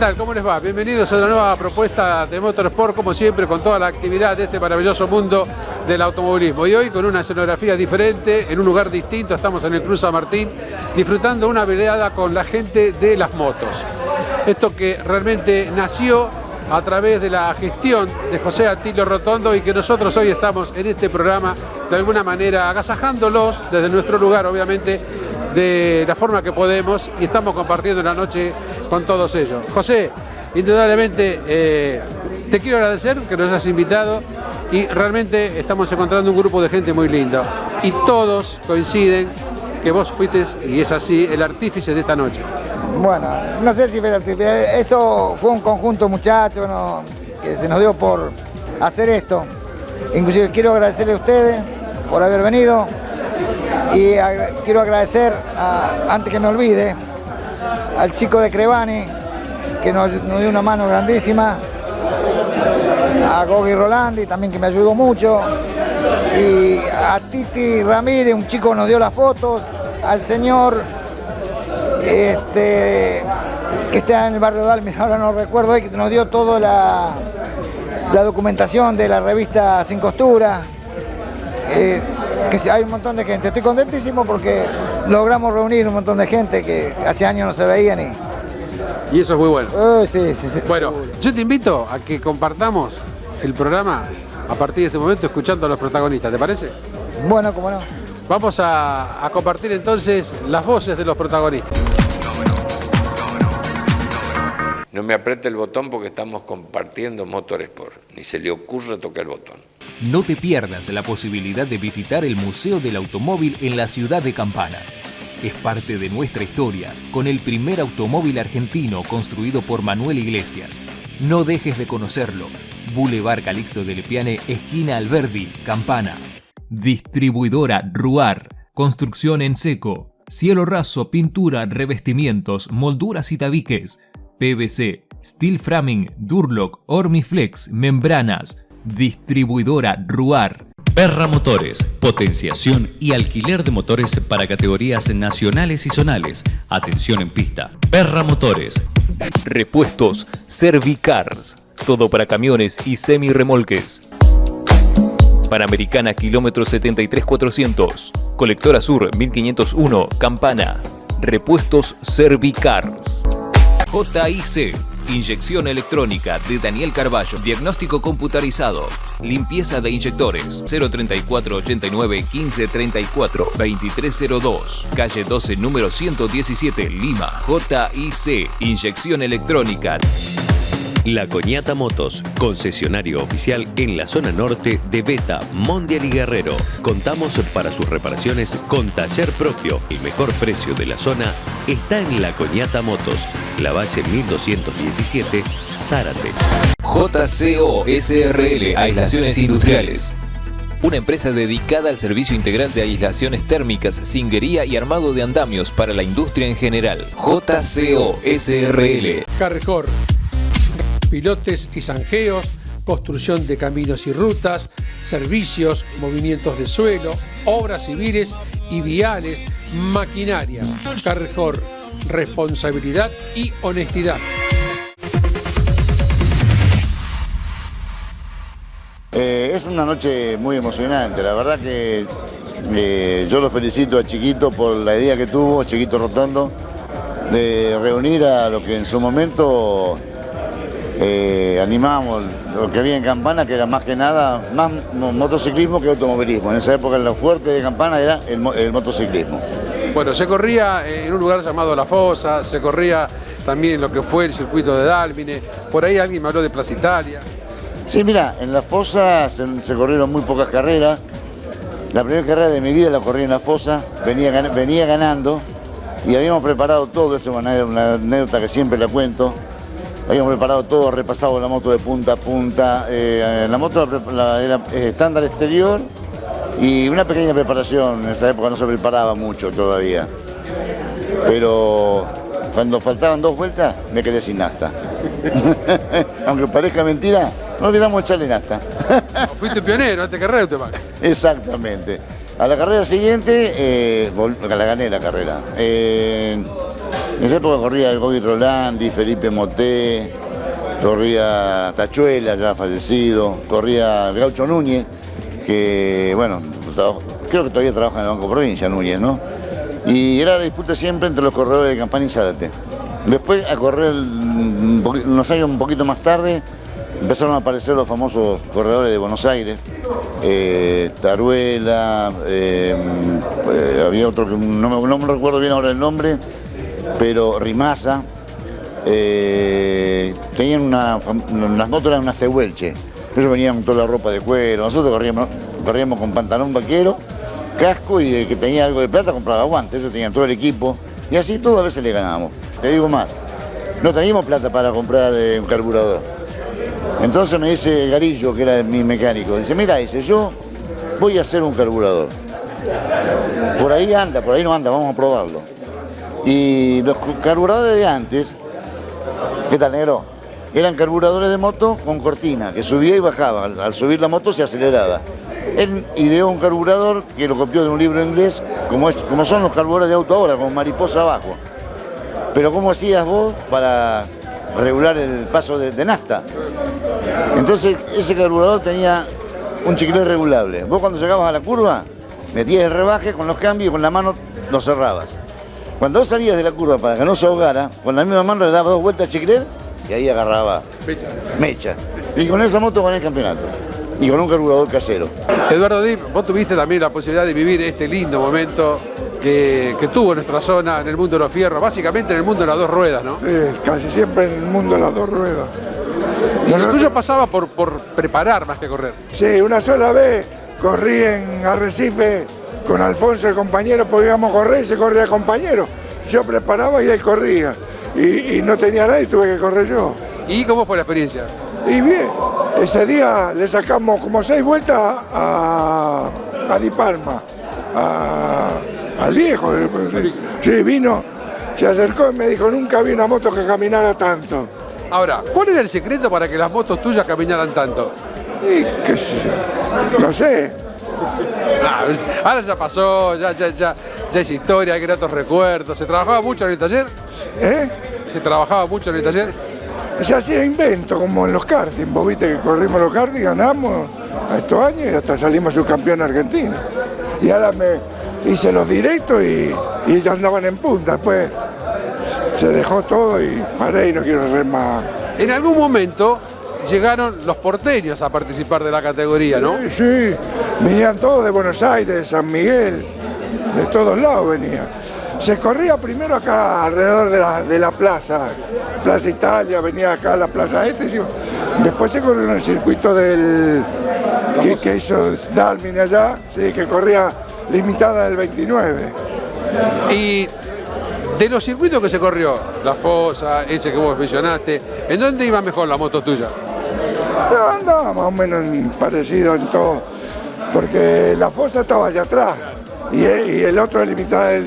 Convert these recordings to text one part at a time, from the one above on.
tal? ¿Cómo les va? Bienvenidos a una nueva propuesta de Motorsport, como siempre, con toda la actividad de este maravilloso mundo del automovilismo. Y hoy con una escenografía diferente, en un lugar distinto, estamos en el Club San Martín, disfrutando una velada con la gente de las motos. Esto que realmente nació a través de la gestión de José Atilio Rotondo y que nosotros hoy estamos en este programa, de alguna manera, agasajándolos desde nuestro lugar, obviamente, de la forma que podemos, y estamos compartiendo la noche con todos ellos. José, indudablemente te quiero agradecer que nos has invitado y realmente estamos encontrando un grupo de gente muy lindo y todos coinciden que vos fuiste, y es así, el artífice de esta noche. Bueno, no sé si fue el artífice, esto fue un conjunto de muchachos que se nos dio por hacer esto. Inclusive quiero agradecerle a ustedes por haber venido. Y quiero agradecer, antes que me olvide, al chico de Crevani, que nos dio una mano grandísima, a Gogi Rolandi también, que me ayudó mucho, y a Titi Ramírez, un chico que nos dio las fotos, al señor que está en el barrio de Almin, ahora no recuerdo, que nos dio toda la documentación de la revista Sin Costura. Que hay un montón de gente, estoy contentísimo porque logramos reunir un montón de gente que hace años no se veían y eso es muy bueno. Sí, bueno, seguro. Yo te invito a que compartamos el programa a partir de este momento escuchando a los protagonistas, ¿te parece? Bueno, cómo no. Vamos a compartir entonces las voces de los protagonistas. No me apriete el botón porque estamos compartiendo Motorsport. Ni se le ocurre tocar el botón. No te pierdas la posibilidad de visitar el Museo del Automóvil en la ciudad de Campana. Es parte de nuestra historia, con el primer automóvil argentino construido por Manuel Iglesias. No dejes de conocerlo. Boulevard Calixto de Lepiane, esquina Alberdi, Campana. Distribuidora Ruar. Construcción en seco. Cielo raso, pintura, revestimientos, molduras y tabiques. PVC, steel framing, Durlock, Ormiflex, membranas. Distribuidora Ruar. Perra Motores, potenciación y alquiler de motores para categorías nacionales y zonales. Atención en pista. Perra Motores. Repuestos Servicars. Todo para camiones y semirremolques. Panamericana kilómetro 73400. Colectora Sur 1501, Campana. Repuestos Servicars. JIC. Inyección electrónica de Daniel Carballo. Diagnóstico computarizado. Limpieza de inyectores. 034 89 15 34 2302. Calle 12, número 117, Lima. JIC. Inyección electrónica. La Coñata Motos, concesionario oficial en la zona norte de Beta, Mondial y Guerrero. Contamos para sus reparaciones con taller propio. El mejor precio de la zona está en La Coñata Motos, Lavalle 1217, Zárate. JCO SRL Aislaciones Industriales. Una empresa dedicada al servicio integral de aislaciones térmicas, cinguería y armado de andamios para la industria en general. JCO SRL. Carrefour. Pilotes y zanjeos, construcción de caminos y rutas, servicios, movimientos de suelo, obras civiles y viales, maquinarias. Carrefour, responsabilidad y honestidad. Es una noche muy emocionante, la verdad que yo lo felicito a Chiquito por la idea que tuvo, Chiquito Rotondo, de reunir a lo que en su momento animábamos lo que había en Campana, que era más que nada, más motociclismo que automovilismo. En esa época lo fuerte de Campana era el motociclismo. Bueno, se corría en un lugar llamado La Fosa, se corría también lo que fue el circuito de Dálmine, por ahí alguien me habló de Plaza Italia. Sí, mira, en La Fosa se corrieron muy pocas carreras. La primera carrera de mi vida la corrí en La Fosa, venía ganando y habíamos preparado todo, es una anécdota que siempre la cuento. Habíamos preparado todo, repasado la moto de punta a punta. La moto era estándar exterior y una pequeña preparación. En esa época no se preparaba mucho todavía. Pero cuando faltaban 2 vueltas me quedé sin nafta. Aunque parezca mentira, no olvidamos echarle nafta. Fuiste pionero, antes carrera te va. Exactamente. A la carrera siguiente, la gané la carrera. En esa época corría el Gogi Rolandi, Felipe Moté, corría Tachuela, ya fallecido, corría el Gaucho Núñez, que bueno, creo que todavía trabaja en el Banco Provincia, Núñez, ¿no? Y era la disputa siempre entre los corredores de Campana y Zárate. Después, a correr unos años un poquito más tarde, empezaron a aparecer los famosos corredores de Buenos Aires, Taruela, había otro que no me recuerdo bien ahora el nombre, pero Rimasa, tenían unas motos, eran unas Tehuelche, ellos venían con toda la ropa de cuero, nosotros corríamos con pantalón vaquero, casco, y el que tenía algo de plata compraba guantes, ellos tenían todo el equipo, y así todas a veces le ganábamos. Te digo más, no teníamos plata para comprar un carburador. Entonces me dice Garillo, que era mi mecánico, dice, mira, dice, yo voy a hacer un carburador. Por ahí anda, por ahí no anda, vamos a probarlo. Y los carburadores de antes, ¿qué tal, negro? Eran carburadores de moto con cortina, que subía y bajaba. Al subir la moto se aceleraba. Él ideó un carburador que lo copió de un libro inglés, como son los carburadores de auto ahora, con mariposa abajo. Pero ¿cómo hacías vos para regular el paso de nafta? Entonces ese carburador tenía un chicle regulable. Vos cuando llegabas a la curva, metías el rebaje con los cambios y con la mano lo cerrabas. Cuando vos salías de la curva para que no se ahogara, con la misma mano le dabas 2 vueltas al chicle y ahí agarraba mecha. Y con esa moto gané el campeonato. Y con un carburador casero. Eduardo Dip, vos tuviste también la posibilidad de vivir este lindo momento que tuvo nuestra zona en el mundo de los fierros, básicamente en el mundo de las 2 ruedas, ¿no? Sí, casi siempre en el mundo de las 2 ruedas. Y lo tuyo pasaba por preparar más que correr. Sí, una sola vez corrí en Arrecife con Alfonso, el compañero, porque íbamos a correr y se corría el compañero. Yo preparaba y él corría. Y no tenía nadie, tuve que correr yo. ¿Y cómo fue la experiencia? Y bien, ese día le sacamos como 6 vueltas a Di Palma, al viejo. Sí, vino, se acercó y me dijo, nunca vi una moto que caminara tanto. Ahora, ¿cuál era el secreto para que las motos tuyas caminaran tanto? Y qué sé yo, no sé. Ahora ya pasó, ya es historia, hay gratos recuerdos. ¿Se trabajaba mucho en el taller? ¿Se trabajaba mucho en el taller? Se hacía invento, como en los karting. Vos viste que corrimos los karting, ganamos a estos años y hasta salimos subcampeón argentino. Y ahora me hice los directos y ellos andaban en punta. Después se dejó todo y paré y no quiero hacer más. En algún momento llegaron los porteños a participar de la categoría, ¿no? Sí, sí, venían todos de Buenos Aires, de San Miguel, de todos lados venían. Se corría primero acá alrededor de la Plaza Italia, venía acá a la Plaza después se corrió en el circuito que hizo Dalmin allá, sí, que corría limitada del 29. Y de los circuitos que se corrió, La Fosa, ese que vos mencionaste, ¿en dónde iba mejor la moto tuya? No, andaba más o menos parecido en todo, porque La Fosa estaba allá atrás. Y el otro limitada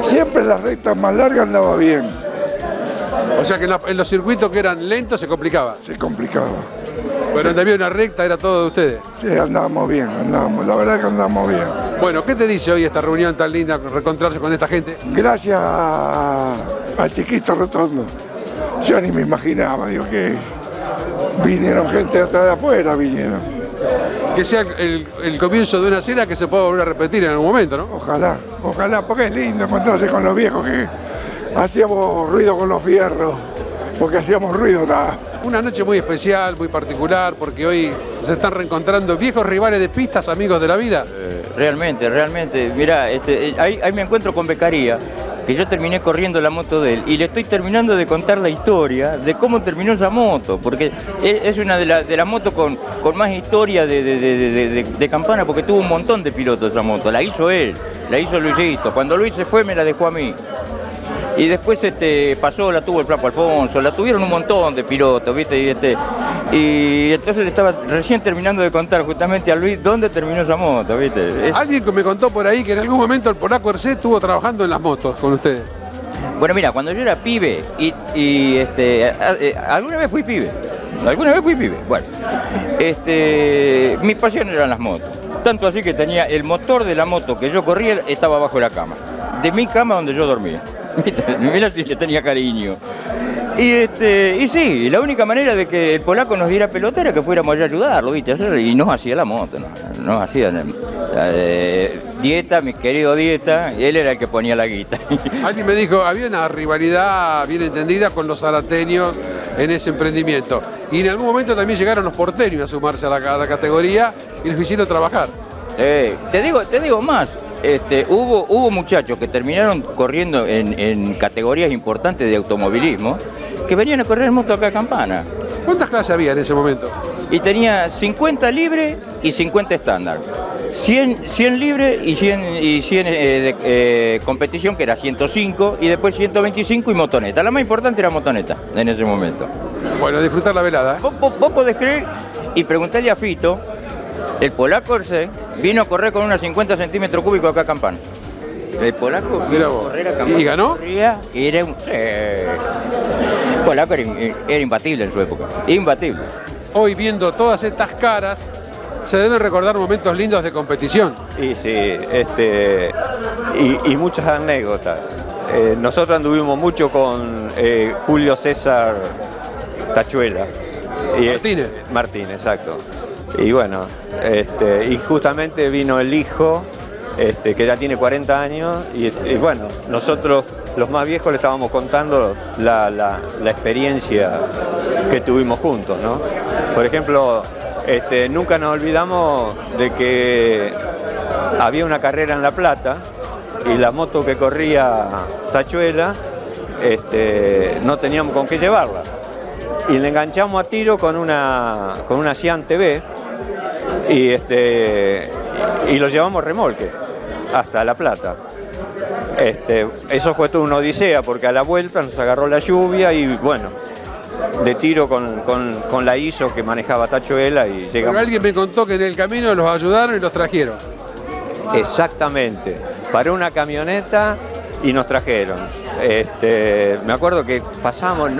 siempre en las rectas más largas andaba bien. O sea que en los circuitos que eran lentos se complicaba. Se complicaba. Pero donde había una recta era todo de ustedes. Sí, andábamos bien, la verdad que andamos bien. Bueno, ¿qué te dice hoy esta reunión tan linda, reencontrarse con esta gente? Gracias al Chiquito Rotondo. Yo ni me imaginaba, digo que vinieron gente hasta de afuera, vinieron. Que sea el comienzo de una cena que se pueda volver a repetir en algún momento, ¿no? Ojalá, porque es lindo encontrarse con los viejos que hacíamos ruido con los fierros, porque hacíamos ruido nada. Una noche muy especial, muy particular, porque hoy se están reencontrando viejos rivales de pistas, amigos de la vida. Realmente, mirá, ahí me encuentro con Beccaria, que yo terminé corriendo la moto de él y le estoy terminando de contar la historia de cómo terminó esa moto, porque es una de las motos con más historia de Campana, porque tuvo un montón de pilotos esa moto, la hizo él, la hizo Luisito, cuando Luis se fue me la dejó a mí. Y después la tuvo el Flaco Alfonso, la tuvieron un montón de pilotos, ¿viste? Y entonces le estaba recién terminando de contar justamente a Luis dónde terminó esa moto, ¿viste? Alguien que me contó por ahí que en algún momento el polaco Hercé estuvo trabajando en las motos con ustedes. Bueno, mira, cuando yo era pibe alguna vez fui pibe. Bueno, mi pasión eran las motos. Tanto así que tenía el motor de la moto que yo corría estaba bajo la cama. De mi cama donde yo dormía. Mirá si le tenía cariño. Y sí, la única manera de que el polaco nos diera pelota era que fuéramos allá a ayudarlo, ¿viste? Y nos hacía la moto, nos hacía dieta, mi querido dieta, y él era el que ponía la guita. Alguien me dijo, había una rivalidad bien entendida con los zarateños en ese emprendimiento. Y en algún momento también llegaron los porteños a sumarse a la categoría y nos hicieron trabajar. Te digo más. Hubo muchachos que terminaron corriendo en categorías importantes de automovilismo que venían a correr moto acá a Campana. ¿Cuántas clases había en ese momento? Y tenía 50 libre y 50 estándar. 100 libre y 100 de competición, que era 105, y después 125 y motoneta. La más importante era motoneta en ese momento. Bueno, disfrutar la velada. Vos podés creer y preguntarle a Fito, el polaco vino a correr con unos 50 centímetros cúbicos acá a Campana. El polaco vino a correr a Campana. ¿Y ganó? Era un... El polaco era imbatible en su época, imbatible. Hoy viendo todas estas caras, se deben recordar momentos lindos de competición. Y sí, y muchas anécdotas. Nosotros anduvimos mucho con Julio César Tachuela. Martínez. Martínez, exacto. Y bueno, y justamente vino el hijo, que ya tiene 40 años, y bueno, nosotros los más viejos le estábamos contando la experiencia que tuvimos juntos, ¿no? Por ejemplo, nunca nos olvidamos de que había una carrera en La Plata y la moto que corría Tachuela, no teníamos con qué llevarla. Y le enganchamos a tiro con una Cian TV y lo llevamos remolque hasta La Plata. Eso fue toda una odisea porque a la vuelta nos agarró la lluvia y bueno, de tiro con la ISO que manejaba Tachuela y llegamos. Pero alguien me contó que en el camino los ayudaron y los trajeron. Exactamente, paró una camioneta y nos trajeron. Me acuerdo que pasamos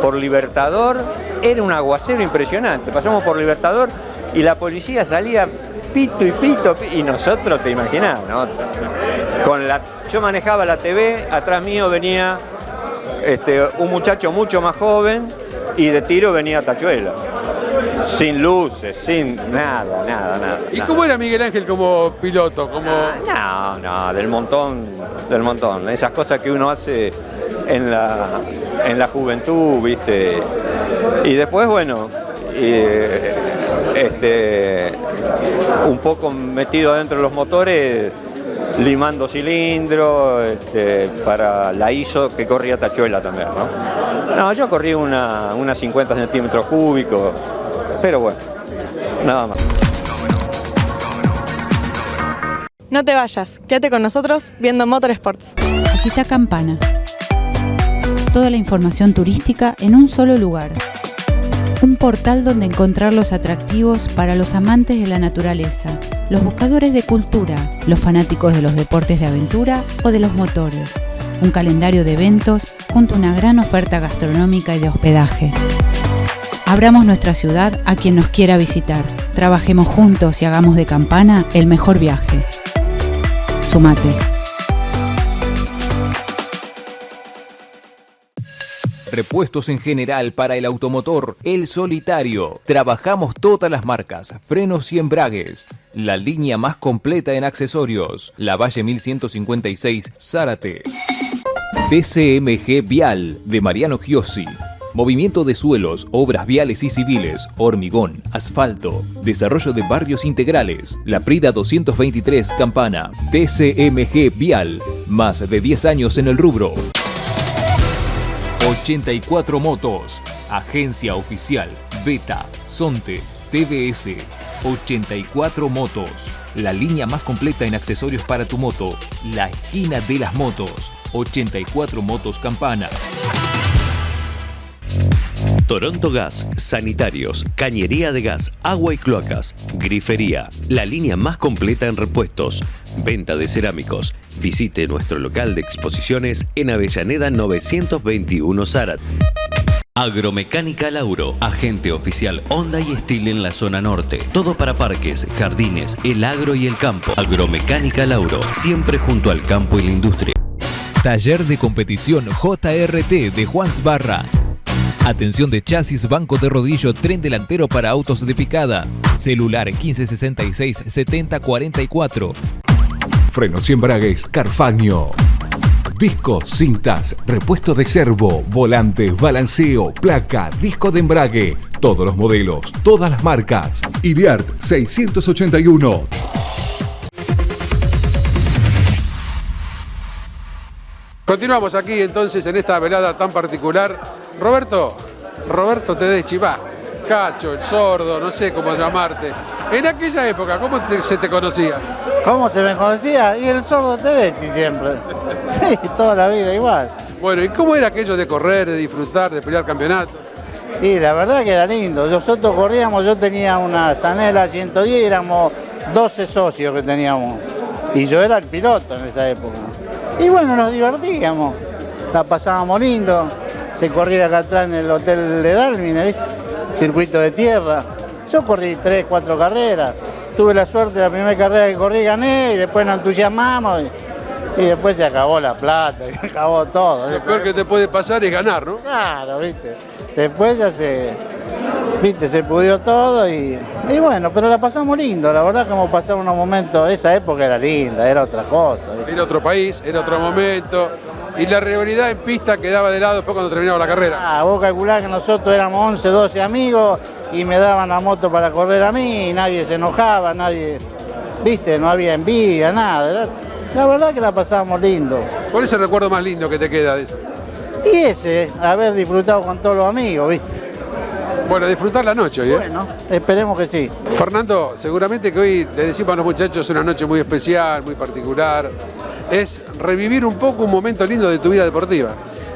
por Libertador, era un aguacero impresionante, pasamos por Libertador y la policía salía pito y pito, y nosotros, te imaginás, ¿no? Yo manejaba la TV, atrás mío venía un muchacho mucho más joven y de tiro venía Tachuela. Sin luces, sin nada. ¿Y cómo era Miguel Ángel como piloto? No, del montón. Esas cosas que uno hace en la juventud, ¿viste? Y después, bueno, un poco metido adentro de los motores, limando cilindros, para la ISO que corría Tachuela también, ¿no? No, yo corrí una 50 centímetros cúbicos, pero bueno, nada más. No te vayas, quédate con nosotros viendo Motorsports. Visita Campana. Toda la información turística en un solo lugar. Un portal donde encontrar los atractivos para los amantes de la naturaleza, los buscadores de cultura, los fanáticos de los deportes de aventura o de los motores. Un calendario de eventos junto a una gran oferta gastronómica y de hospedaje. Abramos nuestra ciudad a quien nos quiera visitar. Trabajemos juntos y hagamos de Campana el mejor viaje. Sumate. Repuestos en general para el automotor, El Solitario. Trabajamos todas las marcas, frenos y embragues. La línea más completa en accesorios. Lavalle 1156, Zárate. TCMG Vial, de Mariano Giossi. Movimiento de suelos, obras viales y civiles, hormigón, asfalto, desarrollo de barrios integrales. La Prida 223, Campana. TCMG Vial, más de 10 años en el rubro. 84 Motos, agencia oficial, Beta, Sonte, TBS. 84 Motos, la línea más completa en accesorios para tu moto, la esquina de las motos. 84 Motos Campana. Toronto Gas, sanitarios, cañería de gas, agua y cloacas, grifería, la línea más completa en repuestos, venta de cerámicos. Visite nuestro local de exposiciones en Avellaneda 921 Zárate. Agromecánica Lauro, agente oficial Honda y Steel en la zona norte. Todo para parques, jardines, el agro y el campo. Agromecánica Lauro, siempre junto al campo y la industria. Taller de competición JRT de Juans Barra. Atención de chasis, banco de rodillo, tren delantero para autos de picada. Celular 1566 7044. Frenos y embragues Carfaño. Discos, cintas, repuesto de servo, volantes, balanceo, placa, disco de embrague. Todos los modelos, todas las marcas. Iliart 681. Continuamos aquí entonces en esta velada tan particular. Roberto Tedeschi, va, Cacho, el sordo, no sé cómo llamarte. En aquella época, ¿cómo se te conocía? ¿Cómo se me conocía? Y el sordo Tedeschi siempre. Sí, toda la vida igual. Bueno, ¿y cómo era aquello de correr, de disfrutar, de pelear campeonatos? Y la verdad que era lindo. Nosotros corríamos, yo tenía una Zanella 110 y éramos 12 socios que teníamos. Y yo era el piloto en esa época. Y bueno, nos divertíamos, la pasábamos lindo. Se corría acá atrás en el hotel de Dálmine, ¿viste? Circuito de tierra. Yo corrí 3, 4 carreras. Tuve la suerte, la primera carrera que corrí gané y después nos entusiasmamos y después se acabó la plata, se acabó todo. Lo peor que te puede pasar es ganar, ¿no? Claro, ¿viste? Después ya se pudió todo y bueno, pero la pasamos lindo, la verdad como pasaron unos momentos, esa época era linda, era otra cosa. ¿Viste? Era otro país, era otro momento. Y la rivalidad en pista quedaba de lado después cuando terminaba la carrera. Vos calculás que nosotros éramos 11, 12 amigos y me daban la moto para correr a mí y nadie se enojaba, nadie, viste, no había envidia, nada. La verdad que la pasábamos lindo. ¿Cuál es el recuerdo más lindo que te queda de eso? Y ese, haber disfrutado con todos los amigos, viste. Bueno, disfrutar la noche hoy, ¿eh? Bueno, esperemos que sí. Fernando, seguramente que hoy le decimos a los muchachos una noche muy especial, muy particular. Es revivir un poco un momento lindo de tu vida deportiva.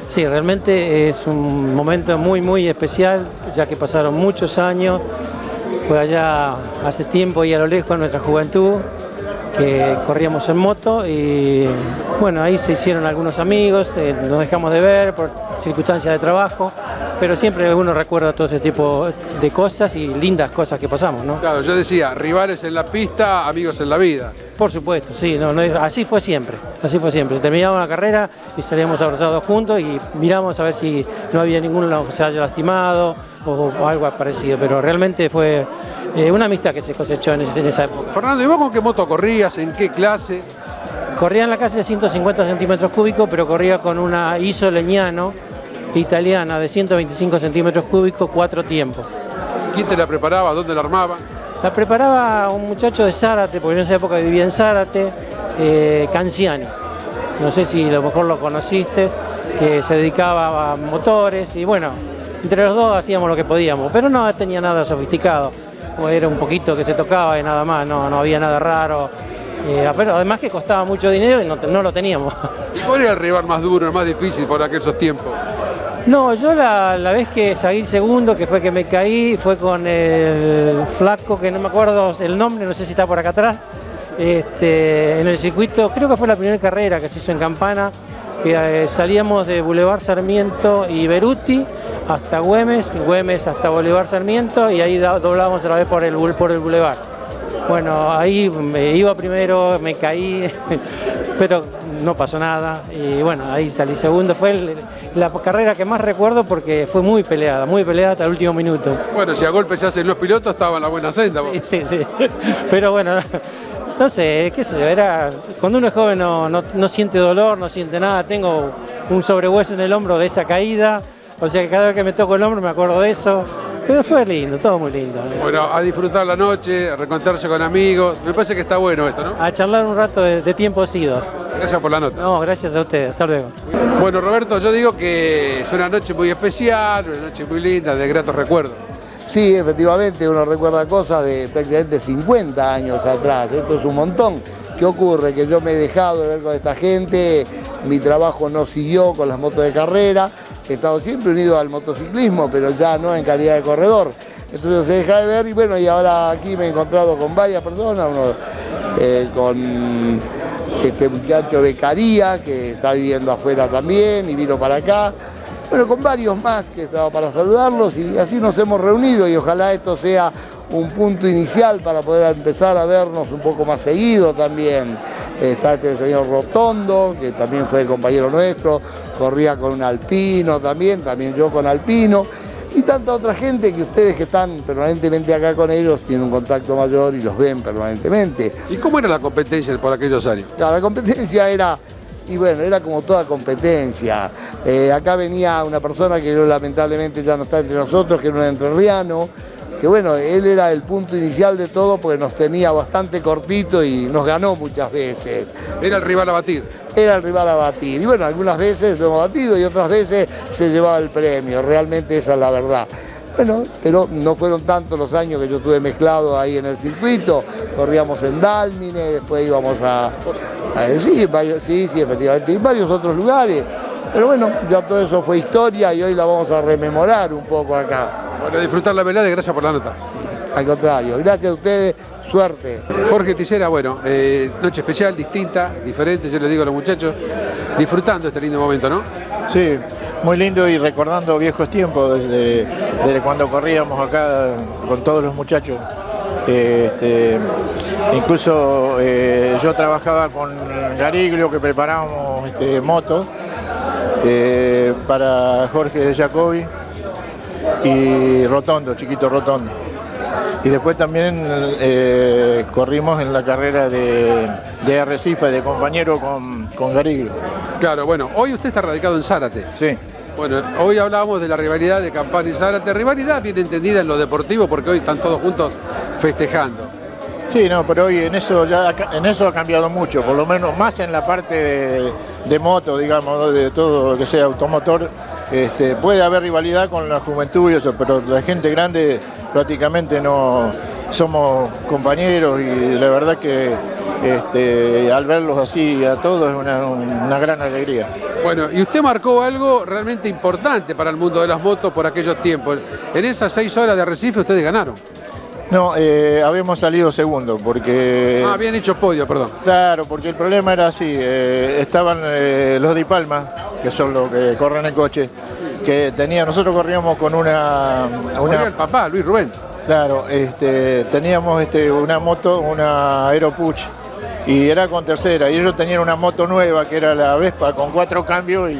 Sí, realmente es un momento muy, muy especial, ya que pasaron muchos años. Fue allá hace tiempo y a lo lejos, en nuestra juventud, que corríamos en moto y bueno, ahí se hicieron algunos amigos, nos dejamos de ver por circunstancias de trabajo, pero siempre uno recuerda todo ese tipo de cosas y lindas cosas que pasamos, ¿no? Claro, yo decía, rivales en la pista, amigos en la vida. Por supuesto, sí, así fue siempre, Se terminaba una carrera y salíamos abrazados juntos y miramos a ver si no había ninguno que se haya lastimado o algo parecido, pero realmente fue una amistad que se cosechó en esa época. Fernando, ¿y vos con qué moto corrías? ¿En qué clase? Corría en la clase de 150 centímetros cúbicos, pero corría con una ISO Legnano italiana de 125 centímetros cúbicos, 4 tiempos. ¿Quién te la preparaba? ¿Dónde la armaba? La preparaba un muchacho de Zárate, porque en esa época vivía en Zárate, Canciani. No sé si a lo mejor lo conociste, que se dedicaba a motores y bueno, entre los dos hacíamos lo que podíamos, pero no tenía nada sofisticado. Era un poquito que se tocaba y nada más, no había nada raro. Pero además que costaba mucho dinero y no lo teníamos. ¿Y cuál era el rival más duro, el más difícil por aquellos tiempos? No, yo la vez que salí segundo, que fue que me caí, fue con el flaco, que no me acuerdo el nombre, no sé si está por acá atrás, en el circuito, creo que fue la primera carrera que se hizo en Campana, salíamos de Boulevard Sarmiento y Beruti hasta Güemes hasta Boulevard Sarmiento y ahí doblábamos otra vez por el Boulevard. Bueno, ahí me iba primero, me caí, pero no pasó nada y bueno, ahí salí segundo. Fue la carrera que más recuerdo porque fue muy peleada hasta el último minuto. Bueno, si a golpes se hacen los pilotos, estaba en la buena senda. Vos. Sí, pero bueno, no sé, qué sé yo, cuando uno es joven no siente dolor, no siente nada. Tengo un sobrehueso en el hombro de esa caída, o sea que cada vez que me toco el hombro me acuerdo de eso. Pero fue lindo, todo muy lindo. Bueno, a disfrutar la noche, a reencontrarse con amigos. Me parece que está bueno esto, ¿no? A charlar un rato de tiempos idos. Gracias por la nota. No, gracias a ustedes. Hasta luego. Bueno, Roberto, yo digo que es una noche muy especial, una noche muy linda, de gratos recuerdos. Sí, efectivamente, uno recuerda cosas de prácticamente 50 años atrás. Esto es un montón. ¿Qué ocurre? Que yo me he dejado de ver con esta gente, mi trabajo no siguió con las motos de carrera. He estado siempre unido al motociclismo, pero ya no en calidad de corredor. Entonces se deja de ver y bueno, y ahora aquí me he encontrado con varias personas, con este muchacho Beccaría, que está viviendo afuera también y vino para acá. Bueno, con varios más que estaba para saludarlos y así nos hemos reunido y ojalá esto sea un punto inicial para poder empezar a vernos un poco más seguido también. está este señor Rotondo, que también fue compañero nuestro, corría con un alpino también yo con alpino, y tanta otra gente que ustedes que están permanentemente acá con ellos tienen un contacto mayor y los ven permanentemente. ¿Y cómo era la competencia por aquellos años? Claro, la competencia era, y bueno, era como toda competencia. Acá venía una persona que lamentablemente ya no está entre nosotros, que era un entrerriano, que bueno, él era el punto inicial de todo porque nos tenía bastante cortito y nos ganó muchas veces. Era el rival a batir. Era el rival a batir. Y bueno, algunas veces lo hemos batido y otras veces se llevaba el premio, realmente esa es la verdad. Bueno, pero no fueron tantos los años que yo estuve mezclado ahí en el circuito, corríamos en Dálmine, después íbamos sí, efectivamente, en varios otros lugares. Pero bueno, ya todo eso fue historia y hoy la vamos a rememorar un poco acá. Bueno, disfrutar la velada y gracias por la nota. Al contrario, gracias a ustedes, suerte. Jorge Tisera, bueno, noche especial, distinta, diferente, yo le digo a los muchachos, disfrutando este lindo momento, ¿no? Sí, muy lindo y recordando viejos tiempos desde cuando corríamos acá con todos los muchachos. Incluso yo trabajaba con Gariglio, que preparábamos motos para Jorge de Jacobi y Rotondo, Chiquito Rotondo. Y después también corrimos en la carrera de Arrecife, de compañero con Gariglio. Claro, bueno, hoy usted está radicado en Zárate. Sí. Bueno, hoy hablábamos de la rivalidad de Campana y Zárate, rivalidad bien entendida en lo deportivo porque hoy están todos juntos festejando. Sí, no, pero hoy en eso ha cambiado mucho, por lo menos más en la parte de moto, digamos, de todo lo que sea automotor. Puede haber rivalidad con la juventud y eso, pero la gente grande prácticamente no somos compañeros y la verdad que al verlos así a todos es una gran alegría. Bueno, y usted marcó algo realmente importante para el mundo de las motos por aquellos tiempos. En esas 6 horas de Arrecife ustedes ganaron. No, habíamos salido segundo porque... Ah, habían hecho podio, perdón. Claro, porque el problema era así, estaban los de Palma, que son los que corren el coche, que nosotros corríamos con una el papá, Luis Rubén. Claro, teníamos una moto, una Aeropuch, y era con tercera, y ellos tenían una moto nueva que era la Vespa con 4 cambios y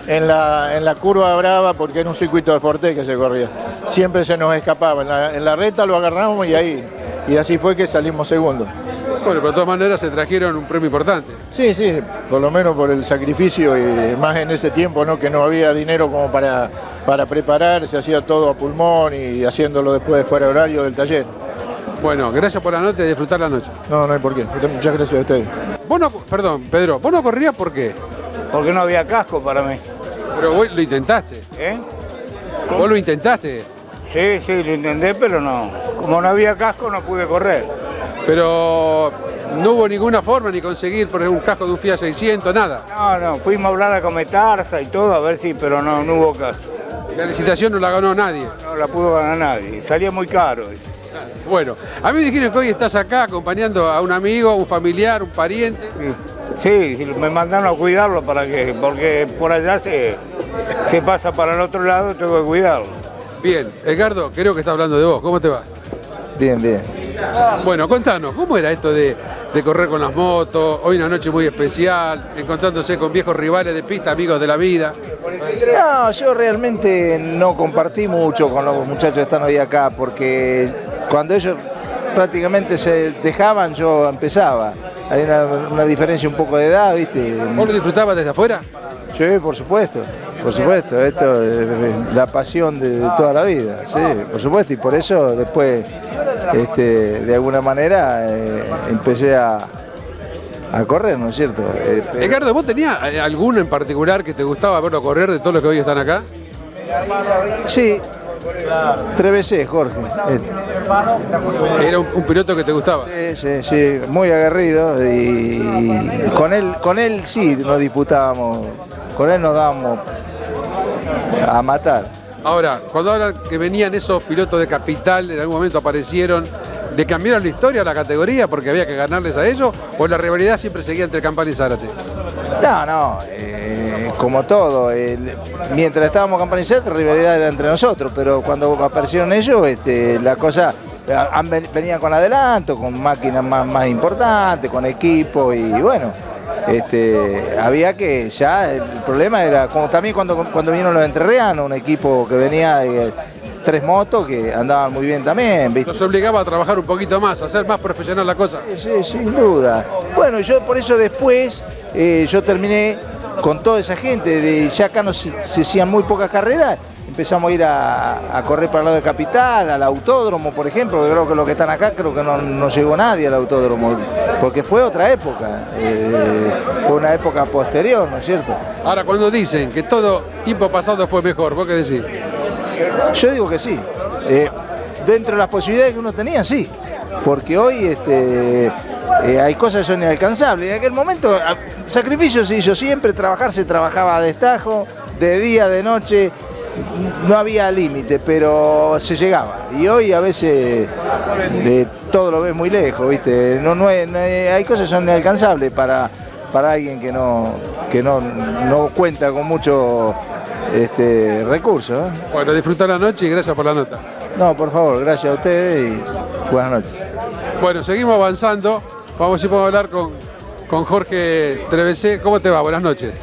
en la curva brava, porque era un circuito de Forte que se corría. Siempre se nos escapaba, en la recta lo agarramos y así fue que salimos segundos. Bueno, pero de todas maneras se trajeron un premio importante. Sí, por lo menos por el sacrificio y más en ese tiempo, ¿no? Que no había dinero como para preparar, se hacía todo a pulmón y haciéndolo después de fuera de horario del taller. Bueno, gracias por la nota y disfrutar la noche. No hay por qué. Muchas gracias a ustedes. Perdón, Pedro, ¿vos no corrías por qué? Porque no había casco para mí. Pero vos lo intentaste. ¿Vos lo intentaste? Sí, lo intenté, pero no. Como no había casco no pude correr. Pero no hubo ninguna forma ni conseguir por ejemplo, un casco de un Fiat 600, nada. No, fuimos a hablar a Cometarza y todo, a ver si, pero no hubo caso. La licitación no la ganó nadie. No la pudo ganar nadie, salía muy caro. Bueno, a mí me dijeron que hoy estás acá acompañando a un amigo, un familiar, un pariente. Sí, me mandaron a cuidarlo porque por allá se pasa para el otro lado, tengo que cuidarlo. Bien, Edgardo, creo que está hablando de vos, ¿cómo te va? Bien. Bueno, contanos, ¿cómo era esto de correr con las motos? Hoy una noche muy especial, encontrándose con viejos rivales de pista, amigos de la vida. No, yo realmente no compartí mucho con los muchachos que están hoy acá, porque cuando ellos prácticamente se dejaban, yo empezaba. Hay una diferencia un poco de edad, ¿viste? ¿Vos lo disfrutabas desde afuera? Sí, por supuesto. Esto es la pasión de toda la vida, sí, por supuesto, y por eso después, de alguna manera, empecé a correr, ¿no es cierto? Edgardo, ¿vos tenías alguno en particular que te gustaba verlo correr de todos los que hoy están acá? Sí, 3 veces, Jorge. ¿Era un piloto que te gustaba? Sí, muy aguerrido y con él sí nos disputábamos, con él nos dábamos a matar. Ahora, cuando hablan que venían esos pilotos de Capital, en algún momento aparecieron, ¿le cambiaron la historia a la categoría porque había que ganarles a ellos? ¿O la rivalidad siempre seguía entre Campana y Zárate? No, como todo, mientras estábamos campanizados, la rivalidad era entre nosotros, pero cuando aparecieron ellos, la cosa, venían con adelanto, con máquinas más importantes, con equipo y bueno, había que ya, el problema era, como también cuando vinieron los entrerrianos, un equipo que venía... 3 motos que andaban muy bien también, ¿viste? Nos obligaba a trabajar un poquito más, a hacer más profesional la cosa. Sí, sin duda. Bueno, yo por eso después, yo terminé con toda esa gente, ya acá no se hacían muy pocas carreras, empezamos a ir a correr para el lado de Capital, al autódromo, por ejemplo, que creo que los que están acá, creo que no llegó nadie al autódromo, porque fue otra época, fue una época posterior, ¿no es cierto? Ahora, cuando dicen que todo tiempo pasado fue mejor, ¿vos qué decís? Yo digo que sí. Dentro de las posibilidades que uno tenía, sí. Porque hoy hay cosas que son inalcanzables. En aquel momento, sacrificio se hizo siempre, se trabajaba a destajo, de día, de noche, no había límite, pero se llegaba. Y hoy a veces todo lo ves muy lejos, ¿viste? Hay cosas que son inalcanzables para alguien que no cuenta con mucho... recursos. Bueno, disfrutar la noche y gracias por la nota. No, por favor, gracias a ustedes y buenas noches. Bueno, seguimos avanzando. Vamos a ver si podemos hablar con Jorge Trevesé. ¿Cómo te va? Buenas noches.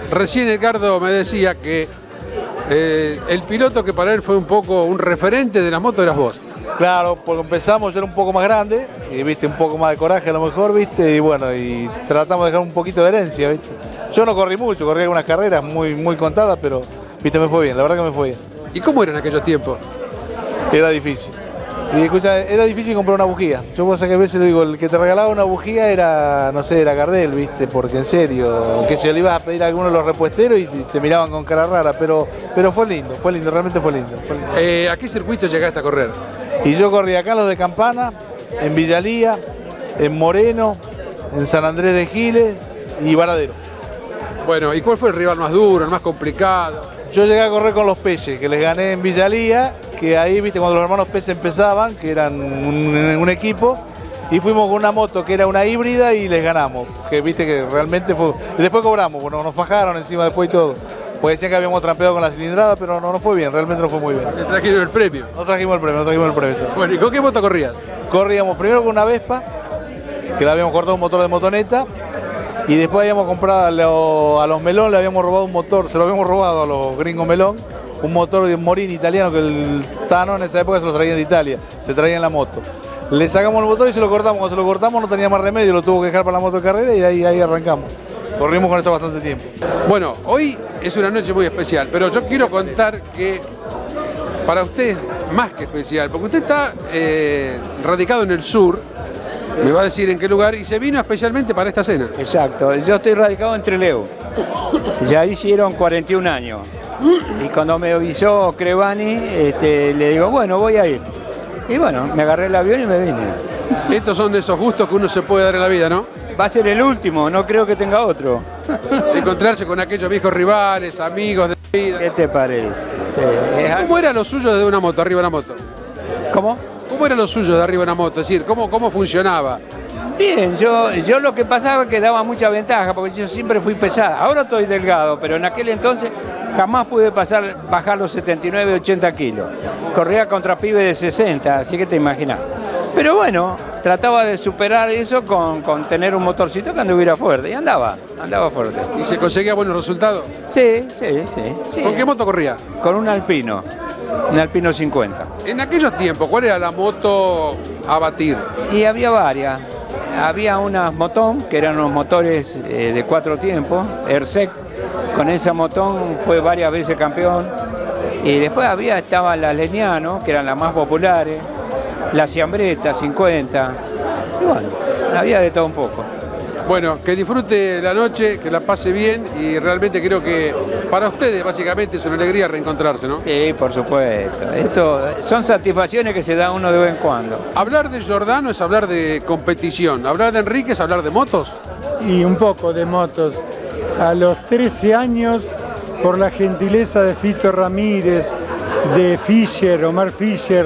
Recién Edgardo me decía que el piloto que para él fue un poco un referente de las motos eras vos. Claro, porque empezamos, yo era un poco más grande y viste un poco más de coraje a lo mejor, viste, y bueno, y tratamos de dejar un poquito de herencia, viste. Yo no corrí mucho, corrí algunas carreras muy contadas, pero viste, me fue bien, la verdad que me fue bien. ¿Y cómo era en aquellos tiempos? Era difícil. Y escucha, era difícil comprar una bujía. Yo vos sabés que a veces le digo, el que te regalaba una bujía era, no sé, era Gardel, viste, porque en serio, que se le ibas a pedir a alguno de los repuesteros y te miraban con cara rara, pero fue lindo, realmente fue lindo. ¿A qué circuito llegaste a correr? Y yo corrí acá en los de Campana, en Villalía, en Moreno, en San Andrés de Giles y Varadero. Bueno, ¿y cuál fue el rival más duro, el más complicado? Yo llegué a correr con los Peces, que les gané en Villalía, que ahí, viste, cuando los hermanos Peces empezaban, que eran un equipo, y fuimos con una moto que era una híbrida y les ganamos, que viste que realmente fue... Y después cobramos, bueno, nos fajaron encima después y todo. Pues decían que habíamos trampeado con la cilindrada, pero no fue bien, realmente no fue muy bien. ¿Se trajeron el premio? No trajimos el premio. Sí. Bueno, ¿y con qué moto corrías? Corríamos primero con una Vespa, que le habíamos cortado un motor de motoneta, y después habíamos comprado a los Melón, le habíamos robado un motor, se lo habíamos robado a los gringos Melón, un motor de un Morini italiano que el Tano en esa época se lo traían de Italia, se traía en la moto. Le sacamos el motor y se lo cortamos, cuando se lo cortamos no tenía más remedio, lo tuvo que dejar para la moto de carrera y ahí arrancamos. Corrimos con eso bastante tiempo. Bueno, hoy es una noche muy especial, pero yo quiero contar que para usted es más que especial, porque usted está radicado en el sur, me va a decir en qué lugar, y se vino especialmente para esta cena. Exacto, yo estoy radicado en Trelew, ya hicieron 41 años, y cuando me avisó Crevani, le digo, bueno, voy a ir. Y bueno, me agarré el avión y me vine. Estos son de esos gustos que uno se puede dar en la vida, ¿no? Va a ser el último, no creo que tenga otro. Encontrarse con aquellos viejos rivales, amigos de vida. ¿Qué te parece? Sí. ¿Cómo era lo suyo de una moto, arriba de una moto? ¿Cómo? ¿Cómo era lo suyo de arriba de una moto? Es decir, ¿cómo funcionaba? Bien, yo lo que pasaba es que daba mucha ventaja, porque yo siempre fui pesada. Ahora estoy delgado, pero en aquel entonces jamás pude bajar los 79, 80 kilos. Corría contra pibes de 60, así que te imaginas. Pero bueno, trataba de superar eso con tener un motorcito que anduviera fuerte. Y andaba fuerte. ¿Y se conseguía buenos resultados? Sí. ¿Con qué moto corría? Con un Alpino 50. En aquellos tiempos, ¿cuál era la moto a batir? Y había varias. Había unas Motón, que eran unos motores de 4 tiempos, Ersec. Con esa Motón fue varias veces campeón. Y después estaban las Leniano, que eran las más populares. La Ciambretta 50, y bueno, había de todo un poco. Bueno, que disfrute la noche, que la pase bien y realmente creo que para ustedes básicamente es una alegría reencontrarse, ¿no? Sí, por supuesto. Esto son satisfacciones que se da uno de vez en cuando. Hablar de Giordano es hablar de competición, hablar de Enrique es hablar de motos. Y un poco de motos. A los 13 años, por la gentileza de Fito Ramírez, de Omar Fischer,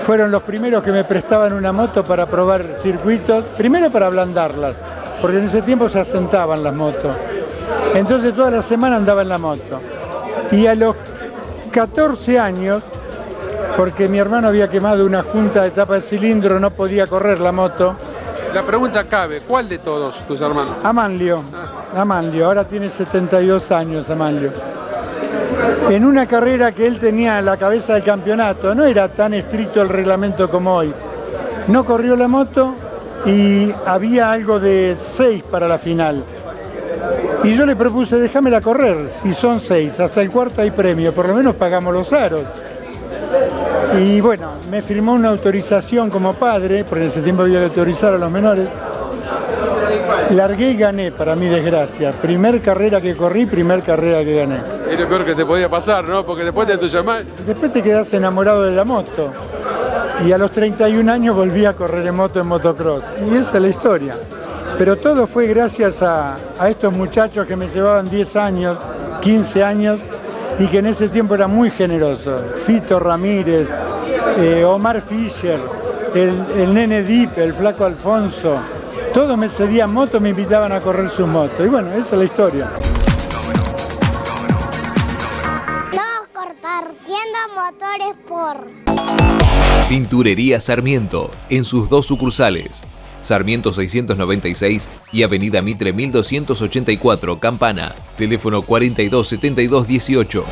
fueron los primeros que me prestaban una moto para probar circuitos, primero para ablandarlas, porque en ese tiempo se asentaban las motos. Entonces toda la semana andaba en la moto. Y a los 14 años, porque mi hermano había quemado una junta de tapa de cilindro, no podía correr la moto. La pregunta cabe, ¿cuál de todos tus hermanos? Amanlio, ahora tiene 72 años Amanlio. En una carrera que él tenía en la cabeza del campeonato, no era tan estricto el reglamento como hoy. No corrió la moto y había algo de 6 para la final. Y yo le propuse, déjamela correr, si son 6, hasta el cuarto hay premio, por lo menos pagamos los aros. Y bueno, me firmó una autorización como padre, porque en ese tiempo había que autorizar a los menores. Largué y gané, para mi desgracia. Primer carrera que corrí, primer carrera que gané. Es lo peor que te podía pasar, ¿no? Porque después de tu llamada... Después te quedás enamorado de la moto. Y a los 31 años volví a correr en moto en motocross. Y esa es la historia. Pero todo fue gracias a estos muchachos que me llevaban 10 años, 15 años, y que en ese tiempo eran muy generosos. Fito Ramírez, Omar Fischer, el nene Dip, el flaco Alfonso. Todos me cedían motos, me invitaban a correr sus motos. Y bueno, esa es la historia. Compartiendo motores por... Pinturería Sarmiento, en sus 2 sucursales. Sarmiento 696 y Avenida Mitre 1284, Campana. Teléfono 427218.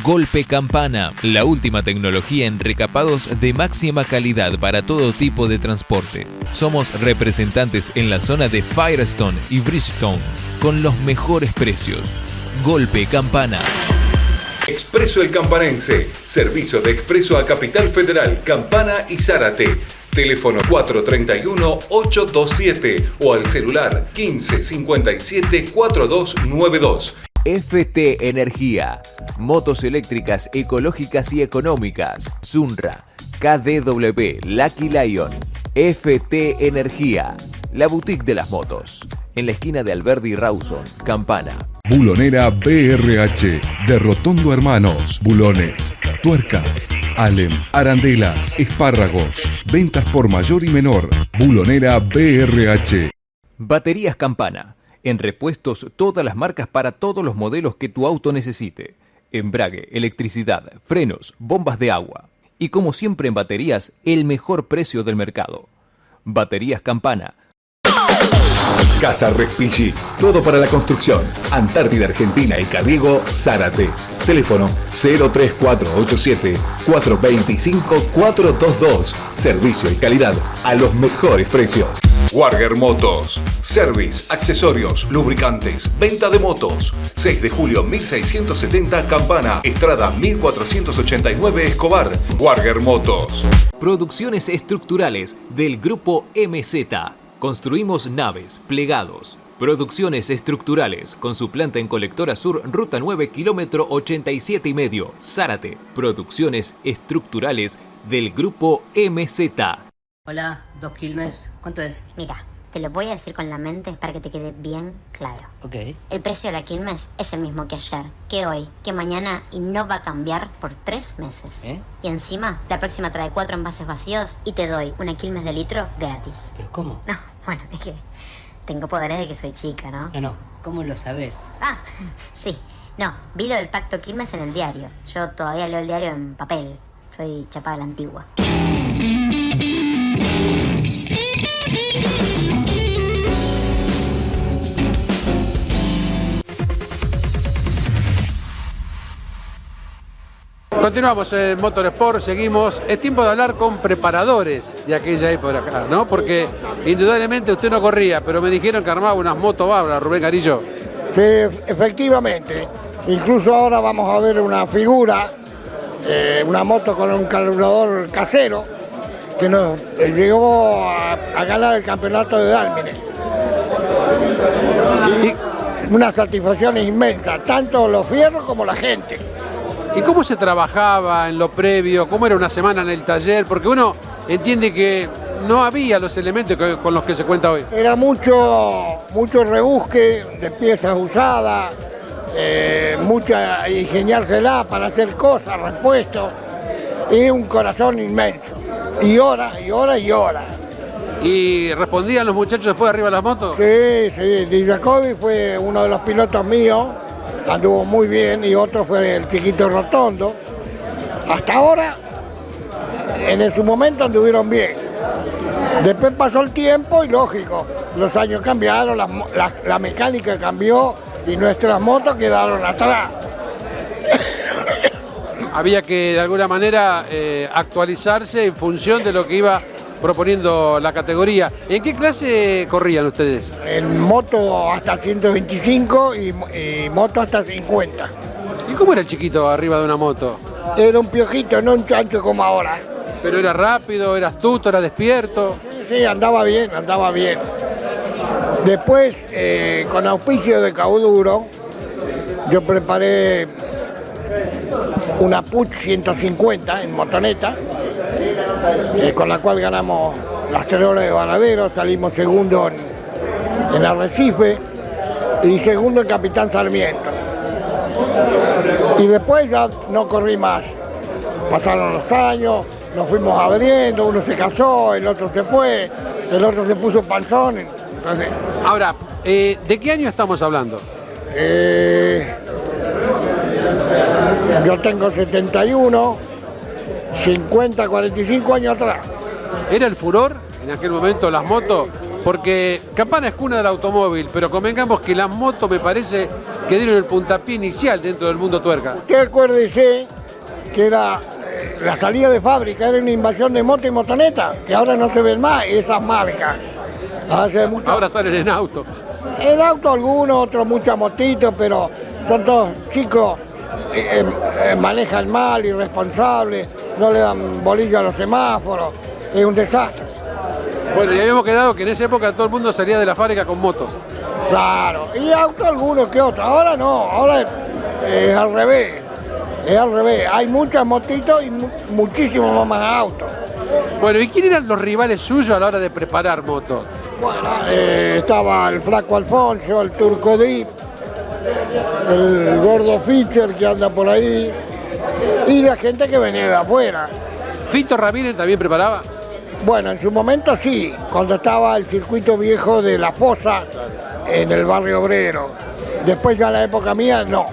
Golpe Campana, la última tecnología en recapados de máxima calidad para todo tipo de transporte. Somos representantes en la zona de Firestone y Bridgestone, con los mejores precios. Golpe Campana. Expreso El Campanense, servicio de expreso a Capital Federal, Campana y Zárate. Teléfono 431-827 o al celular 1557-4292. FT Energía, motos eléctricas ecológicas y económicas. Sunra, KDW, Lucky Lion. FT Energía, la boutique de las motos. En la esquina de Alberdi y Rawson, Campana. Bulonera BRH, de Rotondo Hermanos. Bulones, tuercas, alem, arandelas, espárragos. Ventas por mayor y menor. Bulonera BRH. Baterías Campana. En repuestos todas las marcas para todos los modelos que tu auto necesite. Embrague, electricidad, frenos, bombas de agua. Y como siempre en baterías, el mejor precio del mercado. Baterías Campana. Casa Respighi, todo para la construcción. Antártida Argentina y Carriego, Zárate. Teléfono 03487 425 422. Servicio y calidad a los mejores precios. Warger Motos. Service, accesorios, lubricantes, venta de motos. 6 de julio 1670, Campana. Estrada 1489, Escobar. Warger Motos. Producciones estructurales del Grupo MZ. Construimos naves, plegados. Producciones estructurales con su planta en Colectora Sur, Ruta 9, kilómetro 87,5, Zárate. Producciones estructurales del Grupo MZ. Hola, 2 Quilmes. ¿Cuánto es? Mira, te lo voy a decir con la mente para que te quede bien claro. Ok. El precio de la Quilmes es el mismo que ayer, que hoy, que mañana y no va a cambiar por 3 meses. Y encima, la próxima trae 4 envases vacíos y te doy una Quilmes de litro gratis. ¿Pero cómo? No, bueno, es que tengo poderes de que soy chica, ¿no? No, ¿cómo lo sabes? Ah, sí. No, vi lo del pacto Quilmes en el diario. Yo todavía leo el diario en papel. Soy chapada a la antigua. Continuamos en Motorsport, seguimos. Es tiempo de hablar con preparadores de aquella época, ¿no? Porque indudablemente usted no corría, pero me dijeron que armaba unas motos bárbaras, Rubén Garillo. Sí, efectivamente. Incluso ahora vamos a ver una figura, una moto con un carburador casero, que nos llegó a ganar el campeonato de Dálmine. Y una satisfacción inmensa, tanto los fierros como la gente. ¿Y cómo se trabajaba en lo previo? ¿Cómo era una semana en el taller? Porque uno entiende que no había los elementos con los que se cuenta hoy. Era mucho rebusque de piezas usadas, mucha ingeniársela para hacer cosas, repuestos, y un corazón inmenso. Y horas, y horas, y horas. ¿Y respondían los muchachos después arriba de las motos? Sí, sí, Di Jacobi fue uno de los pilotos míos, anduvo muy bien, y otro fue el Chiquito Rotondo. Hasta ahora, en su momento anduvieron bien. Después pasó el tiempo y lógico, los años cambiaron, la mecánica cambió y nuestras motos quedaron atrás. Había que de alguna manera actualizarse en función de lo que iba proponiendo la categoría. ¿En qué clase corrían ustedes? En moto hasta 125 y moto hasta 50. ¿Y cómo era el chiquito arriba de una moto? Era un piojito, no un chancho como ahora. ¿Pero era rápido, era astuto, era despierto? Sí, andaba bien, andaba bien. Después, con auspicio de Cauduro, yo preparé una Puch 150 en motoneta, con la cual ganamos las 3 horas de Varadero, salimos segundo en Arrecife y segundo en Capitán Sarmiento. Y después ya no corrí más. Pasaron los años, nos fuimos abriendo, uno se casó, el otro se fue, el otro se puso panzón. Entonces, ahora, ¿de qué año estamos hablando? Yo tengo 71, 50, 45 años atrás. ¿Era el furor en aquel momento las motos? Porque Campana es cuna del automóvil, pero convengamos que las motos me parece que dieron el puntapié inicial dentro del mundo tuerca. Usted acuérdese que era la salida de fábrica, era una invasión de moto y motoneta, que ahora no se ven más esas marcas. Ahora salen en auto. En auto algunos, otros muchas motitos, pero son todos chicos, manejan mal, irresponsables, no le dan bolillo a los semáforos, es un desastre. Bueno, y habíamos quedado que en esa época todo el mundo salía de la fábrica con motos. Claro, y auto algunos que otros, ahora no, ahora es al revés. Es al revés, hay muchas motitos y muchísimos más autos. Bueno, ¿y quién eran los rivales suyos a la hora de preparar motos? Bueno, estaba el Flaco Alfonso, el Turco Dip, el Gordo Fischer que anda por ahí, y la gente que venía de afuera. ¿Fito Ramírez también preparaba? Bueno, en su momento sí, cuando estaba el circuito viejo de La Fosa en el barrio obrero. Después ya en la época mía no.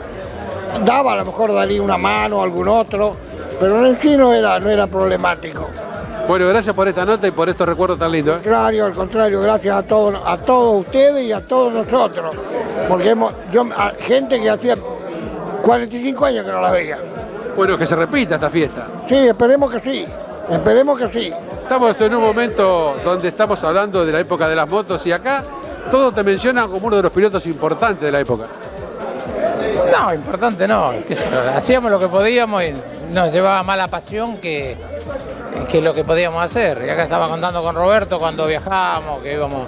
Daba, a lo mejor daría una mano a algún otro, pero en sí no era problemático. Bueno, gracias por esta nota y por estos recuerdos tan lindos. Al contrario, gracias a todos ustedes y a todos nosotros, porque gente que hacía 45 años que no la veía. Bueno, que se repita esta fiesta. Sí, esperemos que sí, esperemos que sí. Estamos en un momento donde estamos hablando de la época de las motos y acá todos te mencionan como uno de los pilotos importantes de la época. No, importante no, hacíamos lo que podíamos y nos llevaba más la pasión que lo que podíamos hacer. Y acá estaba contando con Roberto cuando viajábamos, que íbamos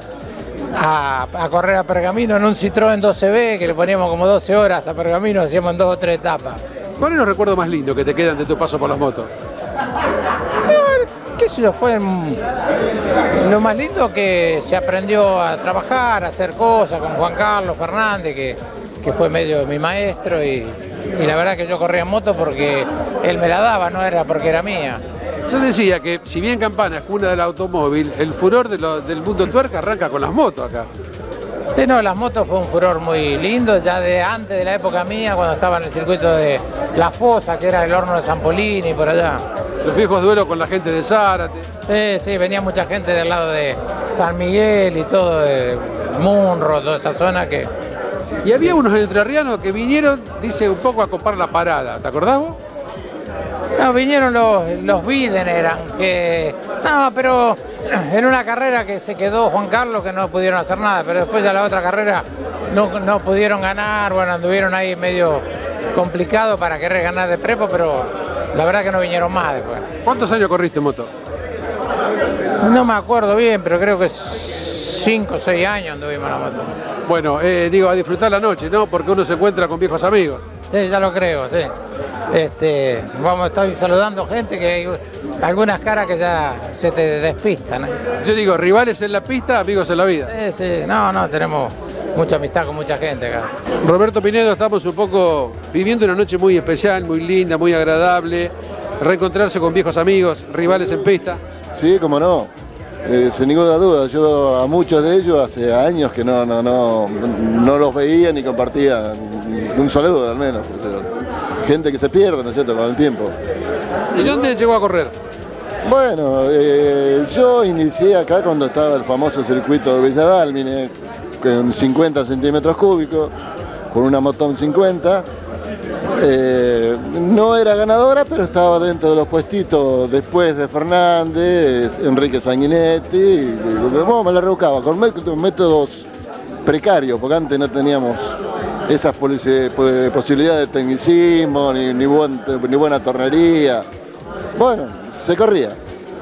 a correr a Pergamino en un Citroën 12B, que le poníamos como 12 horas hasta Pergamino, hacíamos en 2 o 3 etapas. ¿Cuáles los recuerdos más lindos que te quedan de tu paso por las motos? Qué sé yo, fue lo más lindo que se aprendió a trabajar, a hacer cosas con Juan Carlos Fernández, que fue medio mi maestro, y la verdad que yo corría en moto porque él me la daba, no era porque era mía. Yo decía que si bien Campana es cuna del automóvil, el furor del mundo tuerca arranca con las motos acá. Sí, no, las motos fue un furor muy lindo, ya de antes de la época mía, cuando estaba en el circuito de La Fosa, que era el horno de San Polini, por allá. Los viejos duelos con la gente de Zárate. Sí, venía mucha gente del lado de San Miguel y todo, de Munro, toda esa zona que... Y había unos entrerrianos que vinieron, dice, un poco a copar la parada, ¿te acordás vos? No, vinieron los Biden eran, que... No, pero en una carrera que se quedó Juan Carlos, que no pudieron hacer nada, pero después ya la otra carrera no pudieron ganar, bueno, anduvieron ahí medio complicado para querer ganar de prepo, pero la verdad que no vinieron más después. ¿Cuántos años corriste en moto? No me acuerdo bien, pero creo que 5 o 6 años anduvimos en la moto. Bueno, digo, a disfrutar la noche, ¿no? Porque uno se encuentra con viejos amigos. Sí, ya lo creo, sí. Vamos a estar saludando gente, que hay algunas caras que ya se te despistan, ¿eh? Yo digo, rivales en la pista, amigos en la vida. Sí, no, tenemos mucha amistad con mucha gente acá. Roberto Pinedo, estamos un poco viviendo una noche muy especial, muy linda, muy agradable, reencontrarse con viejos amigos, rivales en pista. Sí, cómo no. sin ninguna duda. Yo a muchos de ellos hace años que no los veía ni compartía un saludo al menos. O sea, gente que se pierde, ¿no es cierto?, con el tiempo. ¿Y dónde llegó a correr? Bueno, yo inicié acá cuando estaba el famoso circuito de Villa Dálmine, con 50 centímetros cúbicos, con una Motón 50. No era ganadora, pero estaba dentro de los puestitos después de Fernández, Enrique Sanguinetti, y me la rebuscaba con métodos precarios, porque antes no teníamos esas posibilidades de tecnicismo, ni buena tornería. Bueno, se corría.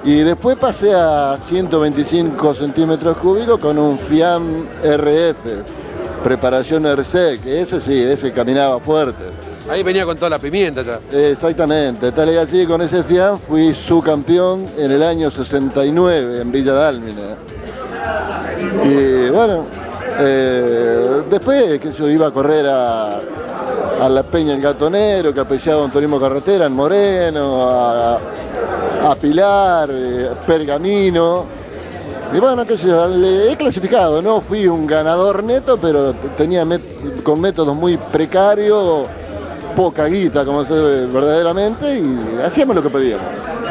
Y después pasé a 125 centímetros cúbicos con un FIAM RF, preparación RC, que ese caminaba fuerte. Ahí venía con toda la pimienta ya. Exactamente, tal y así con ese FIAM fui subcampeón en el año 69 en Villa Dálmine. Y bueno, después que yo iba a correr a la Peña El Gatonero, que apoyaba un turismo carretera en Moreno, a Pilar, Pergamino. Y bueno, que yo he clasificado, no fui un ganador neto, pero tenía con métodos muy precarios, poca guita, como se ve verdaderamente, y hacíamos lo que pedíamos.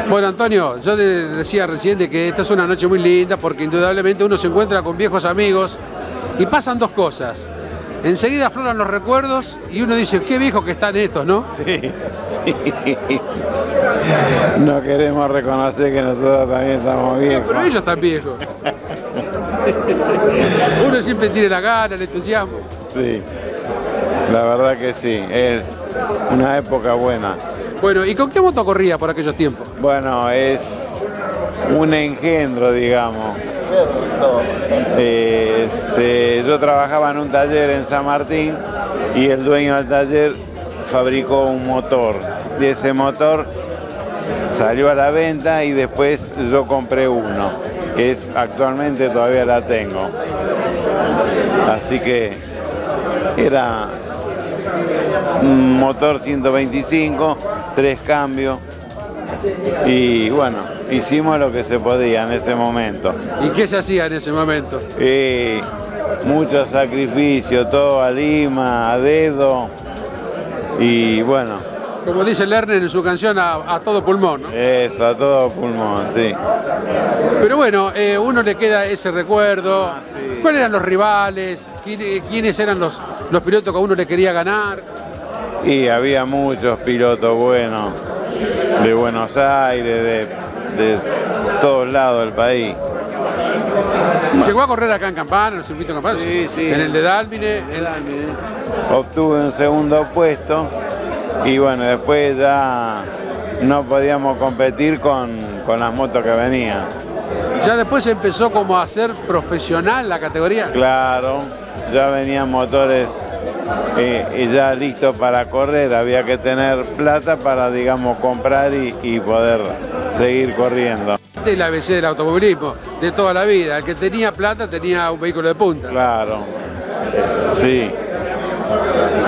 Bueno, Antonio, yo decía recién de que esta es una noche muy linda porque indudablemente uno se encuentra con viejos amigos y pasan dos cosas. Enseguida afloran los recuerdos y uno dice, qué viejos que están estos, ¿no? Sí. No queremos reconocer que nosotros también estamos viejos. Pero ellos están viejos. Uno siempre tiene la gana, el entusiasmo. Sí, la verdad que sí, es una época buena. Bueno, ¿y con qué moto corría por aquellos tiempos? Bueno, es un engendro, digamos. Yo trabajaba en un taller en San Martín y el dueño del taller fabricó un motor. Y ese motor salió a la venta y después yo compré uno, que actualmente todavía la tengo. Así que era un motor 125, 3 cambios y bueno, hicimos lo que se podía en ese momento. ¿Y qué se hacía en ese momento? Mucho sacrificio, todo a lima, a dedo y bueno. Como dice Lerner en su canción, a todo pulmón, ¿no? Eso, a todo pulmón, sí. Pero bueno, uno le queda ese recuerdo. Sí. ¿Cuáles eran los rivales? ¿Quiénes eran los pilotos que a uno le quería ganar? Y había muchos pilotos buenos, de Buenos Aires, de todos lados del país. ¿Llegó a correr acá en Campana, en el circuito de Campana? Sí, sí. En el de Dálmine. Obtuve un segundo puesto y bueno, después ya no podíamos competir con las motos que venían. ¿Ya después empezó como a ser profesional la categoría? Claro, ya venían motores y ya listos para correr, había que tener plata para, digamos, comprar y poder seguir corriendo. Este es el ABC del automovilismo, de toda la vida. El que tenía plata tenía un vehículo de punta. Claro, sí.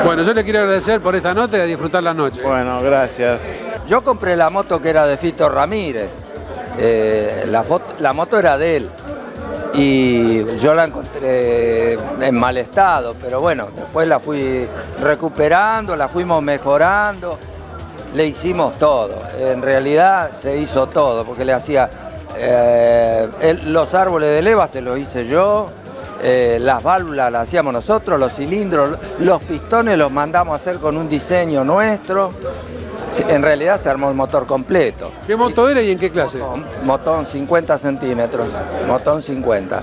Bueno, yo le quiero agradecer por esta nota y a disfrutar la noche. Bueno, gracias. Yo compré la moto que era de Fito Ramírez. La moto era de él. Y yo la encontré en mal estado, pero bueno, después la fui recuperando, la fuimos mejorando, le hicimos todo. En realidad se hizo todo, porque le hacía los árboles de leva se los hice yo. Las válvulas las hacíamos nosotros, los cilindros, los pistones los mandamos a hacer con un diseño nuestro. En realidad se armó el motor completo. ¿Qué moto era y en qué clase? Motón 50 centímetros, motón 50.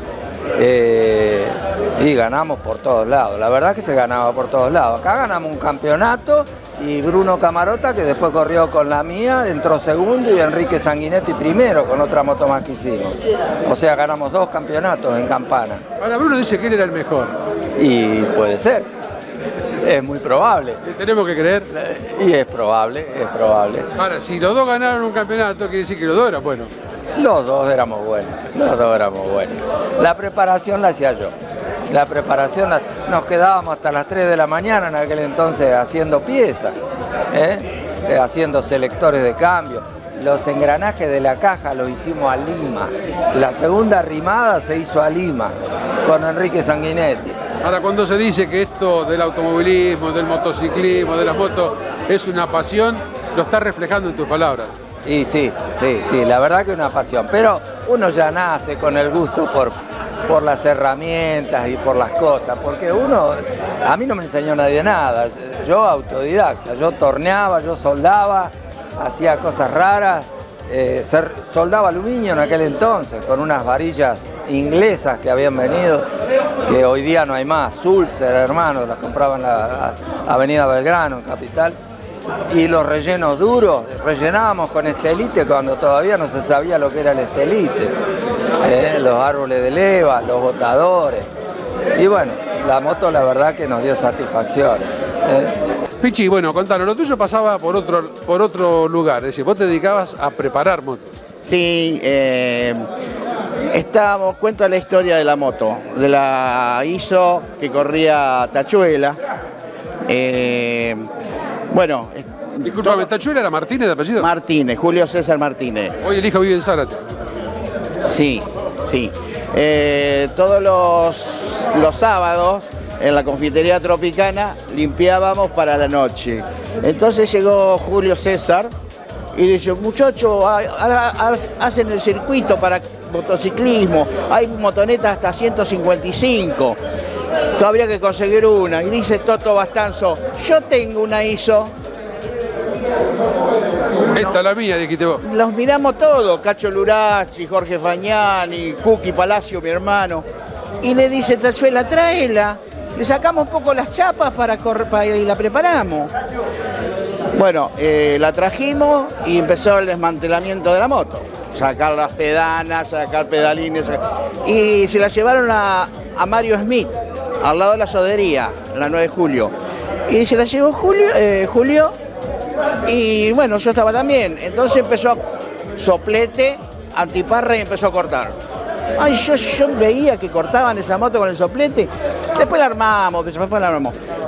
Y ganamos por todos lados, la verdad que se ganaba por todos lados. Acá ganamos un campeonato y Bruno Camarota, que después corrió con la mía, entró segundo, y Enrique Sanguinetti primero con otra moto más que hicimos. O sea, ganamos 2 campeonatos en Campana. Ahora Bruno dice que él era el mejor. Y puede ser, es muy probable. ¿Tenemos que creer? Y es probable, es probable. Ahora, si los dos ganaron un campeonato, quiere decir que los dos eran buenos. Los dos éramos buenos, los dos éramos buenos. La preparación la hacía yo. La preparación, nos quedábamos hasta las 3 de la mañana en aquel entonces haciendo piezas, haciendo selectores de cambio. los engranajes de la caja los hicimos a Lima. La segunda rimada se hizo a Lima, con Enrique Sanguinetti. Ahora, cuando se dice que esto del automovilismo, del motociclismo, de las motos, es una pasión, lo está reflejando en tus palabras. Y sí, la verdad que es una pasión. Pero uno ya nace con el gusto por las herramientas y por las cosas, porque a mí no me enseñó nadie nada. Yo autodidacta, yo torneaba, yo soldaba, hacía cosas raras, soldaba aluminio en aquel entonces con unas varillas inglesas que habían venido, que hoy día no hay más. Sulzer, hermanos, las compraban en la avenida Belgrano, en Capital. Y los rellenos duros, rellenábamos con estelite cuando todavía no se sabía lo que era el estelite. Los árboles de leva, los botadores. Y bueno, la moto la verdad que nos dio satisfacción. Pichi, bueno, contanos, lo tuyo pasaba por otro lugar, es decir, vos te dedicabas a preparar motos. Sí, cuento la historia de la moto, de la ISO que corría Tachuela. Bueno. Disculpame, ¿Tachuela era Martínez de apellido? Martínez, Julio César Martínez. Hoy el hijo vive en Zárate. Sí. Todos los sábados en la confitería Tropicana limpiábamos para la noche. Entonces llegó Julio César y dice, muchachos, hacen el circuito para motociclismo, hay motonetas hasta 155, habría que conseguir una. Y dice Toto Bastanzo, yo tengo una ISO. Esta es la mía, dijiste vos. Los miramos todos, Cacho Luracci, Jorge Fagnani, Cuqui Palacio, mi hermano. Y le dice Tachuela, tráela. Le sacamos un poco las chapas y la preparamos. Bueno, la trajimos y empezó el desmantelamiento de la moto. Sacar las pedanas, sacar pedalines. Y se la llevaron a Mario Smith, al lado de la sodería, en la 9 de julio. Y se la llevó Julio. Y bueno, yo estaba también. Entonces empezó soplete, antiparra y empezó a cortar. Ay, yo veía que cortaban esa moto con el soplete. Después la armamos.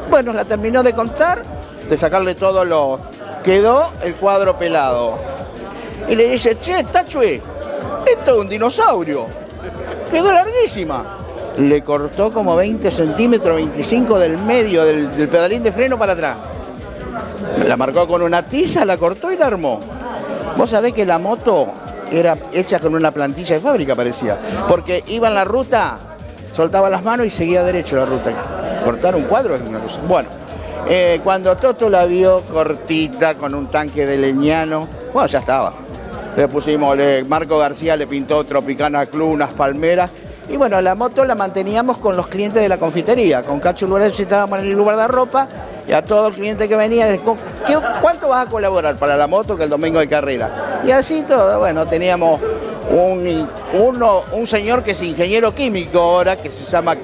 Bueno, la terminó de cortar, de sacarle todo quedó el cuadro pelado. Y le dice, che, Tachue, esto es un dinosaurio. Quedó larguísima. Le cortó como 20 centímetros, 25 del medio del pedalín de freno para atrás. La marcó con una tiza, la cortó y la armó. Vos sabés que la moto era hecha con una plantilla de fábrica, parecía. Porque iba en la ruta, soltaba las manos y seguía derecho la ruta. Cortar un cuadro es una cosa. Bueno, cuando Toto la vio cortita, con un tanque de leñano, bueno, ya estaba. Le pusimos, Marco García le pintó Tropicana Club, unas palmeras. Y bueno, la moto la manteníamos con los clientes de la confitería. Con Cacho Luracci estábamos en el lugar de ropa y a todo el cliente que venía, ¿cuánto vas a colaborar para la moto que el domingo de carrera? Y así todo, bueno, teníamos un señor que es ingeniero químico ahora, que se llama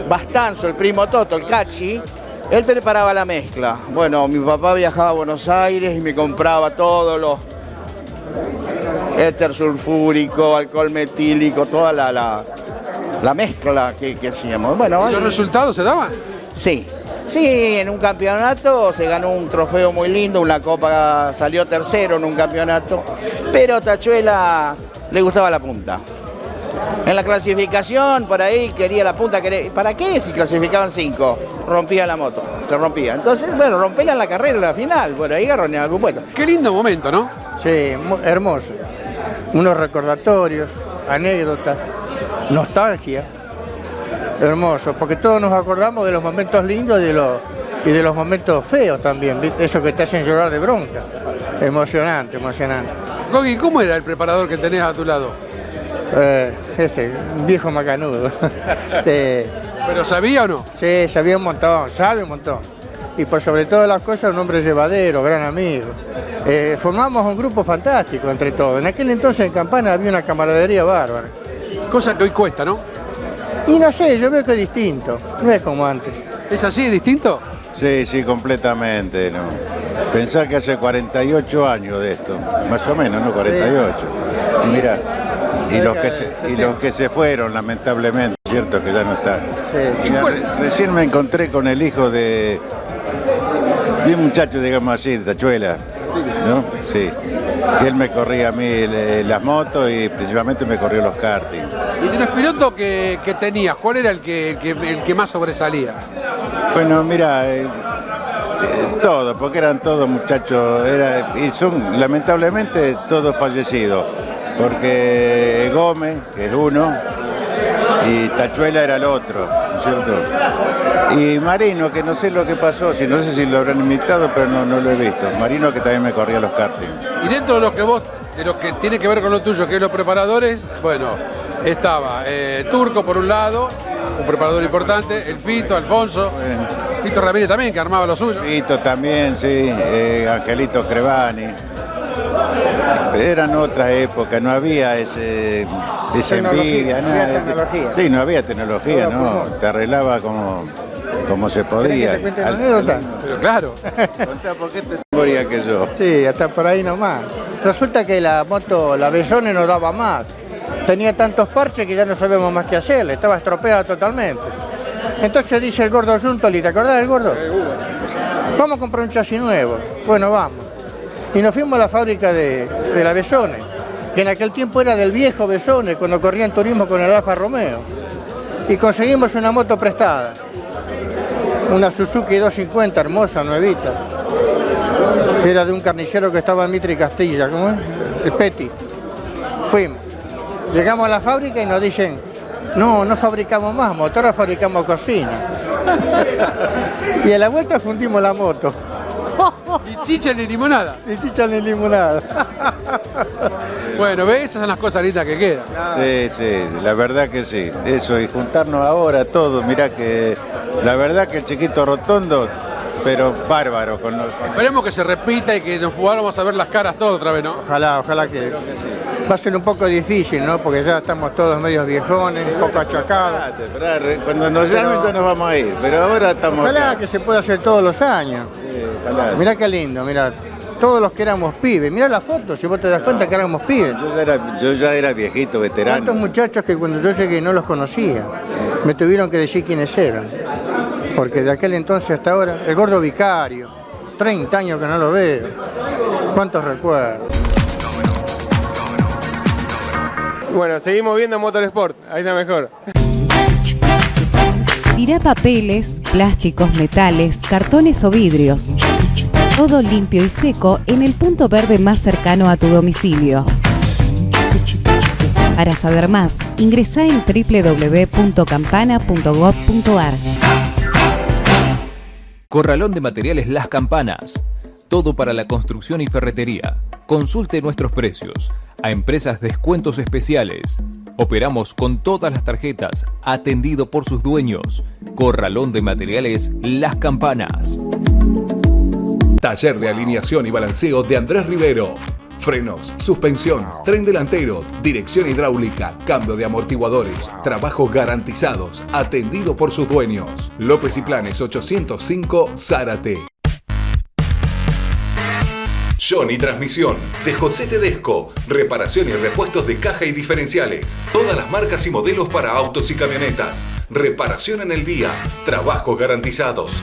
Bastanzo, el primo Toto, el Cachi. Él preparaba la mezcla. Bueno, mi papá viajaba a Buenos Aires y me compraba todos los éter sulfúrico, alcohol metílico, toda la mezcla que hacíamos. Bueno, ¿y los resultados se daban? Sí, en un campeonato se ganó un trofeo muy lindo, una copa, salió tercero en un campeonato, pero Tachuela le gustaba la punta. En la clasificación, por ahí quería la punta, ¿para qué? Si clasificaban 5, rompía la moto, se rompía. Entonces, bueno, rompela en la carrera, en la final, bueno, ahí agarró algún puesto. Qué lindo momento, ¿no? Sí, hermoso. Unos recordatorios, anécdotas, nostalgia. Hermoso, porque todos nos acordamos de los momentos lindos y de los momentos feos también, ¿viste? Eso que te hacen llorar de bronca. Emocionante. Gogi, ¿cómo era el preparador que tenés a tu lado? Ese, un viejo macanudo. ¿Pero sabía o no? Sí, sabía un montón, sabe un montón. Y por sobre todas las cosas, un hombre llevadero, gran amigo. Formamos un grupo fantástico entre todos. En aquel entonces en Campana había una camaradería bárbara. Cosa que hoy cuesta, ¿no? Y no sé, yo veo que es distinto, no es como antes. ¿Es así, distinto? Sí, completamente, ¿no? Pensar que hace 48 años de esto, más o menos, ¿no? 48. Sí. Y mira, y los que se fueron, lamentablemente, cierto que ya no están. Sí. Mira, recién me encontré con el hijo de un muchacho, digamos así, de Tachuela, ¿no? Sí. Que él me corría a mí las motos y principalmente me corrió los karting. Y de los pilotos que tenías, ¿cuál era el que más sobresalía? Bueno, mira, todo, porque eran todos muchachos, y son lamentablemente todos fallecidos, porque Gómez, que es uno, y Tachuela era el otro, ¿no es cierto? Y Marino, que no sé lo que pasó, no sé si lo habrán invitado, pero no lo he visto. Marino, que también me corría los karting. Y dentro de lo que tiene que ver con lo tuyo, que es los preparadores, bueno, estaba Turco por un lado, un preparador importante, el Pito, Alfonso, Pito Ramírez también, que armaba lo suyo. Pito también, sí, Angelito Crevani. Eran otras épocas, no había esa envidia, nada. Sí, no había tecnología, no, te arreglaba como se podía. ¿Te cuente la anécdota? Pero claro. Contá, ¿por qué te moría que yo? Sí, hasta por ahí nomás. Resulta que la moto, la Bellone, no daba más. Tenía tantos parches que ya no sabemos más qué hacerle, estaba estropeada totalmente. Entonces dice el gordo Juntoli, ¿te acordás del gordo? Vamos a comprar un chasis nuevo. Bueno, vamos. Y nos fuimos a la fábrica de la Bellone, que en aquel tiempo era del viejo Bellone, cuando corría en turismo con el Alfa Romeo. Y conseguimos una moto prestada. Una Suzuki 250 hermosa, nuevita. Que era de un carnicero que estaba en Mitre y Castilla, ¿cómo es? El Peti. Fuimos. Llegamos a la fábrica y nos dicen, no fabricamos más motor, ahora fabricamos cocina. Y a la vuelta fundimos la moto. Ni chicha ni limonada. Ni chicha ni limonada. Bueno, ¿ves? Esas son las cosas lindas que quedan. Sí, la verdad que sí. Eso, y juntarnos ahora todos, mirá que la verdad que el chiquito Rotondo, pero bárbaro. Esperemos que se repita y que nos podamos a ver las caras todos otra vez, ¿no? Ojalá que va a ser un poco difícil, ¿no? Porque ya estamos todos medios viejones, un poco achacados. Cuando nos llamen ya nos vamos a ir, pero ahora estamos... Ojalá que se pueda hacer todos los años. Ojalá. Mirá qué lindo, mirá. Todos los que éramos pibes, mirá la foto, si vos te das cuenta que éramos pibes. Yo ya era viejito, veterano. Tantos muchachos que cuando yo llegué no los conocía. Me tuvieron que decir quiénes eran. Porque de aquel entonces hasta ahora, el gordo Vicario, 30 años que no lo veo. ¿Cuántos recuerdos? Bueno, seguimos viendo Motorsport, ahí está mejor. Tirá papeles, plásticos, metales, cartones o vidrios. Todo limpio y seco en el punto verde más cercano a tu domicilio. Para saber más, ingresá en www.campana.gov.ar. Corralón de Materiales Las Campanas. Todo para la construcción y ferretería. Consulte nuestros precios. A empresas descuentos especiales. Operamos con todas las tarjetas. Atendido por sus dueños. Corralón de Materiales Las Campanas. Taller de alineación y balanceo de Andrés Rivero. Frenos, suspensión, tren delantero, dirección hidráulica, cambio de amortiguadores, trabajos garantizados, atendido por sus dueños. López y Planes 805, Zárate. Johnny Transmisión, de José Tedesco. Reparación y repuestos de caja y diferenciales. Todas las marcas y modelos para autos y camionetas. Reparación en el día. Trabajos garantizados.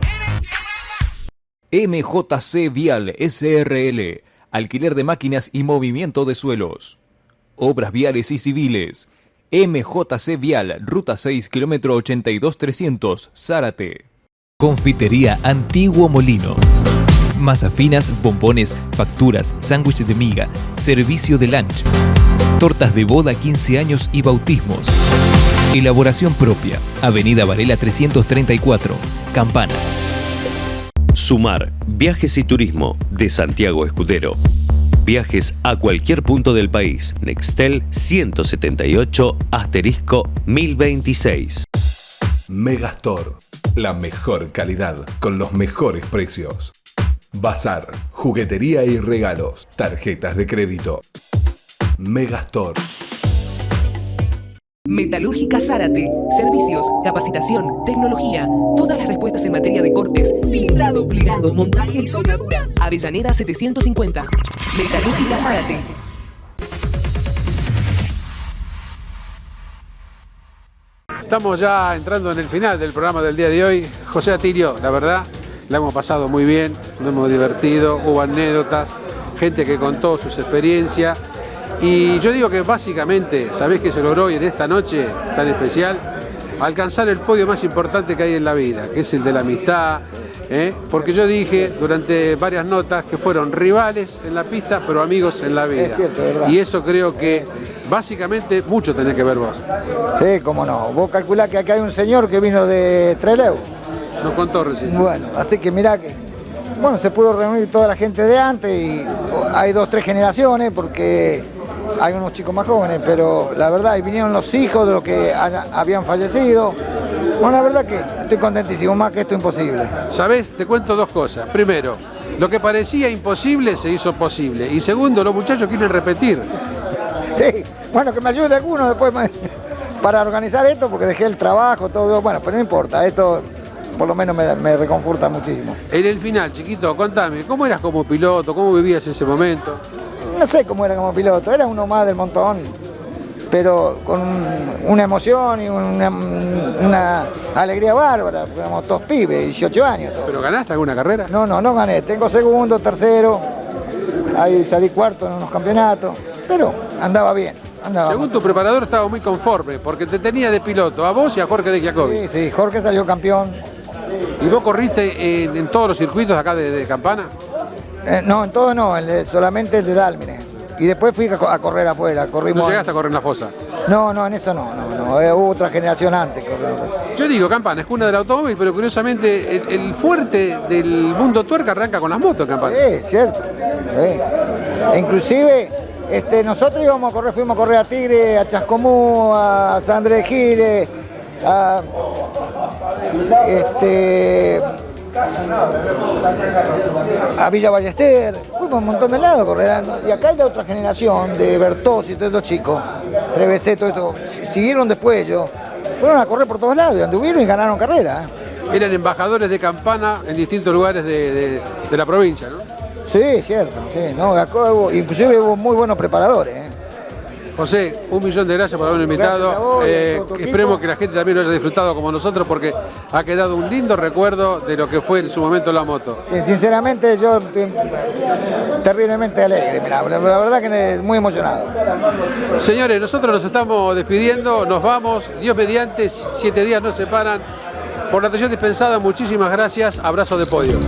MJC Vial SRL. Alquiler de máquinas y movimiento de suelos. Obras viales y civiles. MJC Vial, Ruta 6, kilómetro 82300, Zárate. Confitería Antiguo Molino. Masas finas, bombones, facturas, sándwiches de miga, servicio de lunch. Tortas de boda, 15 años y bautismos. Elaboración propia. Avenida Varela 334, Campana. Sumar Viajes y Turismo de Santiago Escudero. Viajes a cualquier punto del país. Nextel 178*1026. Megastore. La mejor calidad con los mejores precios. Bazar, juguetería y regalos. Tarjetas de crédito. Megastore. Metalúrgica Zárate. Servicios, capacitación, tecnología. Todas las respuestas en materia de cortes, cilindrado, plegado, montaje y soldadura. Avellaneda 750. Metalúrgica Zárate. Estamos ya entrando en el final del programa del día de hoy. José Atilio, la verdad, la hemos pasado muy bien, nos hemos divertido, hubo anécdotas. gente que contó sus experiencias. Y yo digo que básicamente, ¿sabés qué se logró hoy en esta noche tan especial? Alcanzar el podio más importante que hay en la vida, que es el de la amistad, porque yo dije durante varias notas que fueron rivales en la pista, pero amigos en la vida. Es cierto, ¿verdad? Y eso creo que básicamente mucho tenés que ver vos. Sí, cómo no. Vos calculás que acá hay un señor que vino de Trelew. Nos contó recién. Bueno, así que mirá que, bueno, se pudo reunir toda la gente de antes y hay 2 o 3 generaciones porque hay unos chicos más jóvenes, pero la verdad, y vinieron los hijos de los que habían fallecido. Bueno, la verdad que estoy contentísimo, más que esto imposible. ¿Sabés? Te cuento 2 cosas. Primero, lo que parecía imposible se hizo posible. Y segundo, los muchachos quieren repetir. Sí, bueno, que me ayude alguno después para organizar esto, porque dejé el trabajo, todo. Bueno, pero no importa, esto por lo menos me reconforta muchísimo. En el final, chiquito, contame, ¿cómo eras como piloto? ¿Cómo vivías ese momento? No sé cómo era como piloto, era uno más del montón, pero con una emoción y una alegría bárbara, éramos todos pibes, 18 años. Todos. ¿Pero ganaste alguna carrera? No gané, tengo segundo, tercero, ahí salí cuarto en unos campeonatos, pero andaba bien. Según tu preparador estaba muy conforme, porque te tenía de piloto, a vos y a Jorge de Giacobbi. Sí, Jorge salió campeón. ¿Y vos corriste en todos los circuitos acá de Campana? No, en todo no, solamente el de Dálmine. Y después fui a correr afuera. Corrimos... ¿No llegaste a correr en la fosa? No, en eso no. Hubo otra generación antes. Yo digo, Campana es cuna del automóvil, pero curiosamente el fuerte del mundo tuerca arranca con las motos, Campana. Sí, cierto. Sí. E inclusive nosotros fuimos a correr a Tigre, a Chascomú, a San Andrés Giles, a Villa Ballester, fuimos a un montón de lados a correr. Y acá hay la otra generación de Bertozzi y todos estos chicos, 3BC, todo esto, siguieron después ellos, fueron a correr por todos lados, y anduvieron y ganaron carreras. Eran embajadores de Campana en distintos lugares de la provincia, ¿no? Sí, cierto, sí, no, acá inclusive hubo muy buenos preparadores. José, 1.000.000 de gracias por haberme invitado. Esperemos que la gente también lo haya disfrutado como nosotros, porque ha quedado un lindo recuerdo de lo que fue en su momento la moto. Sí, sinceramente yo estoy terriblemente alegre, mirá, la verdad que muy emocionado. Señores, nosotros nos estamos despidiendo, nos vamos, Dios mediante, 7 días nos separan. Por la atención dispensada, muchísimas gracias, abrazo de podio.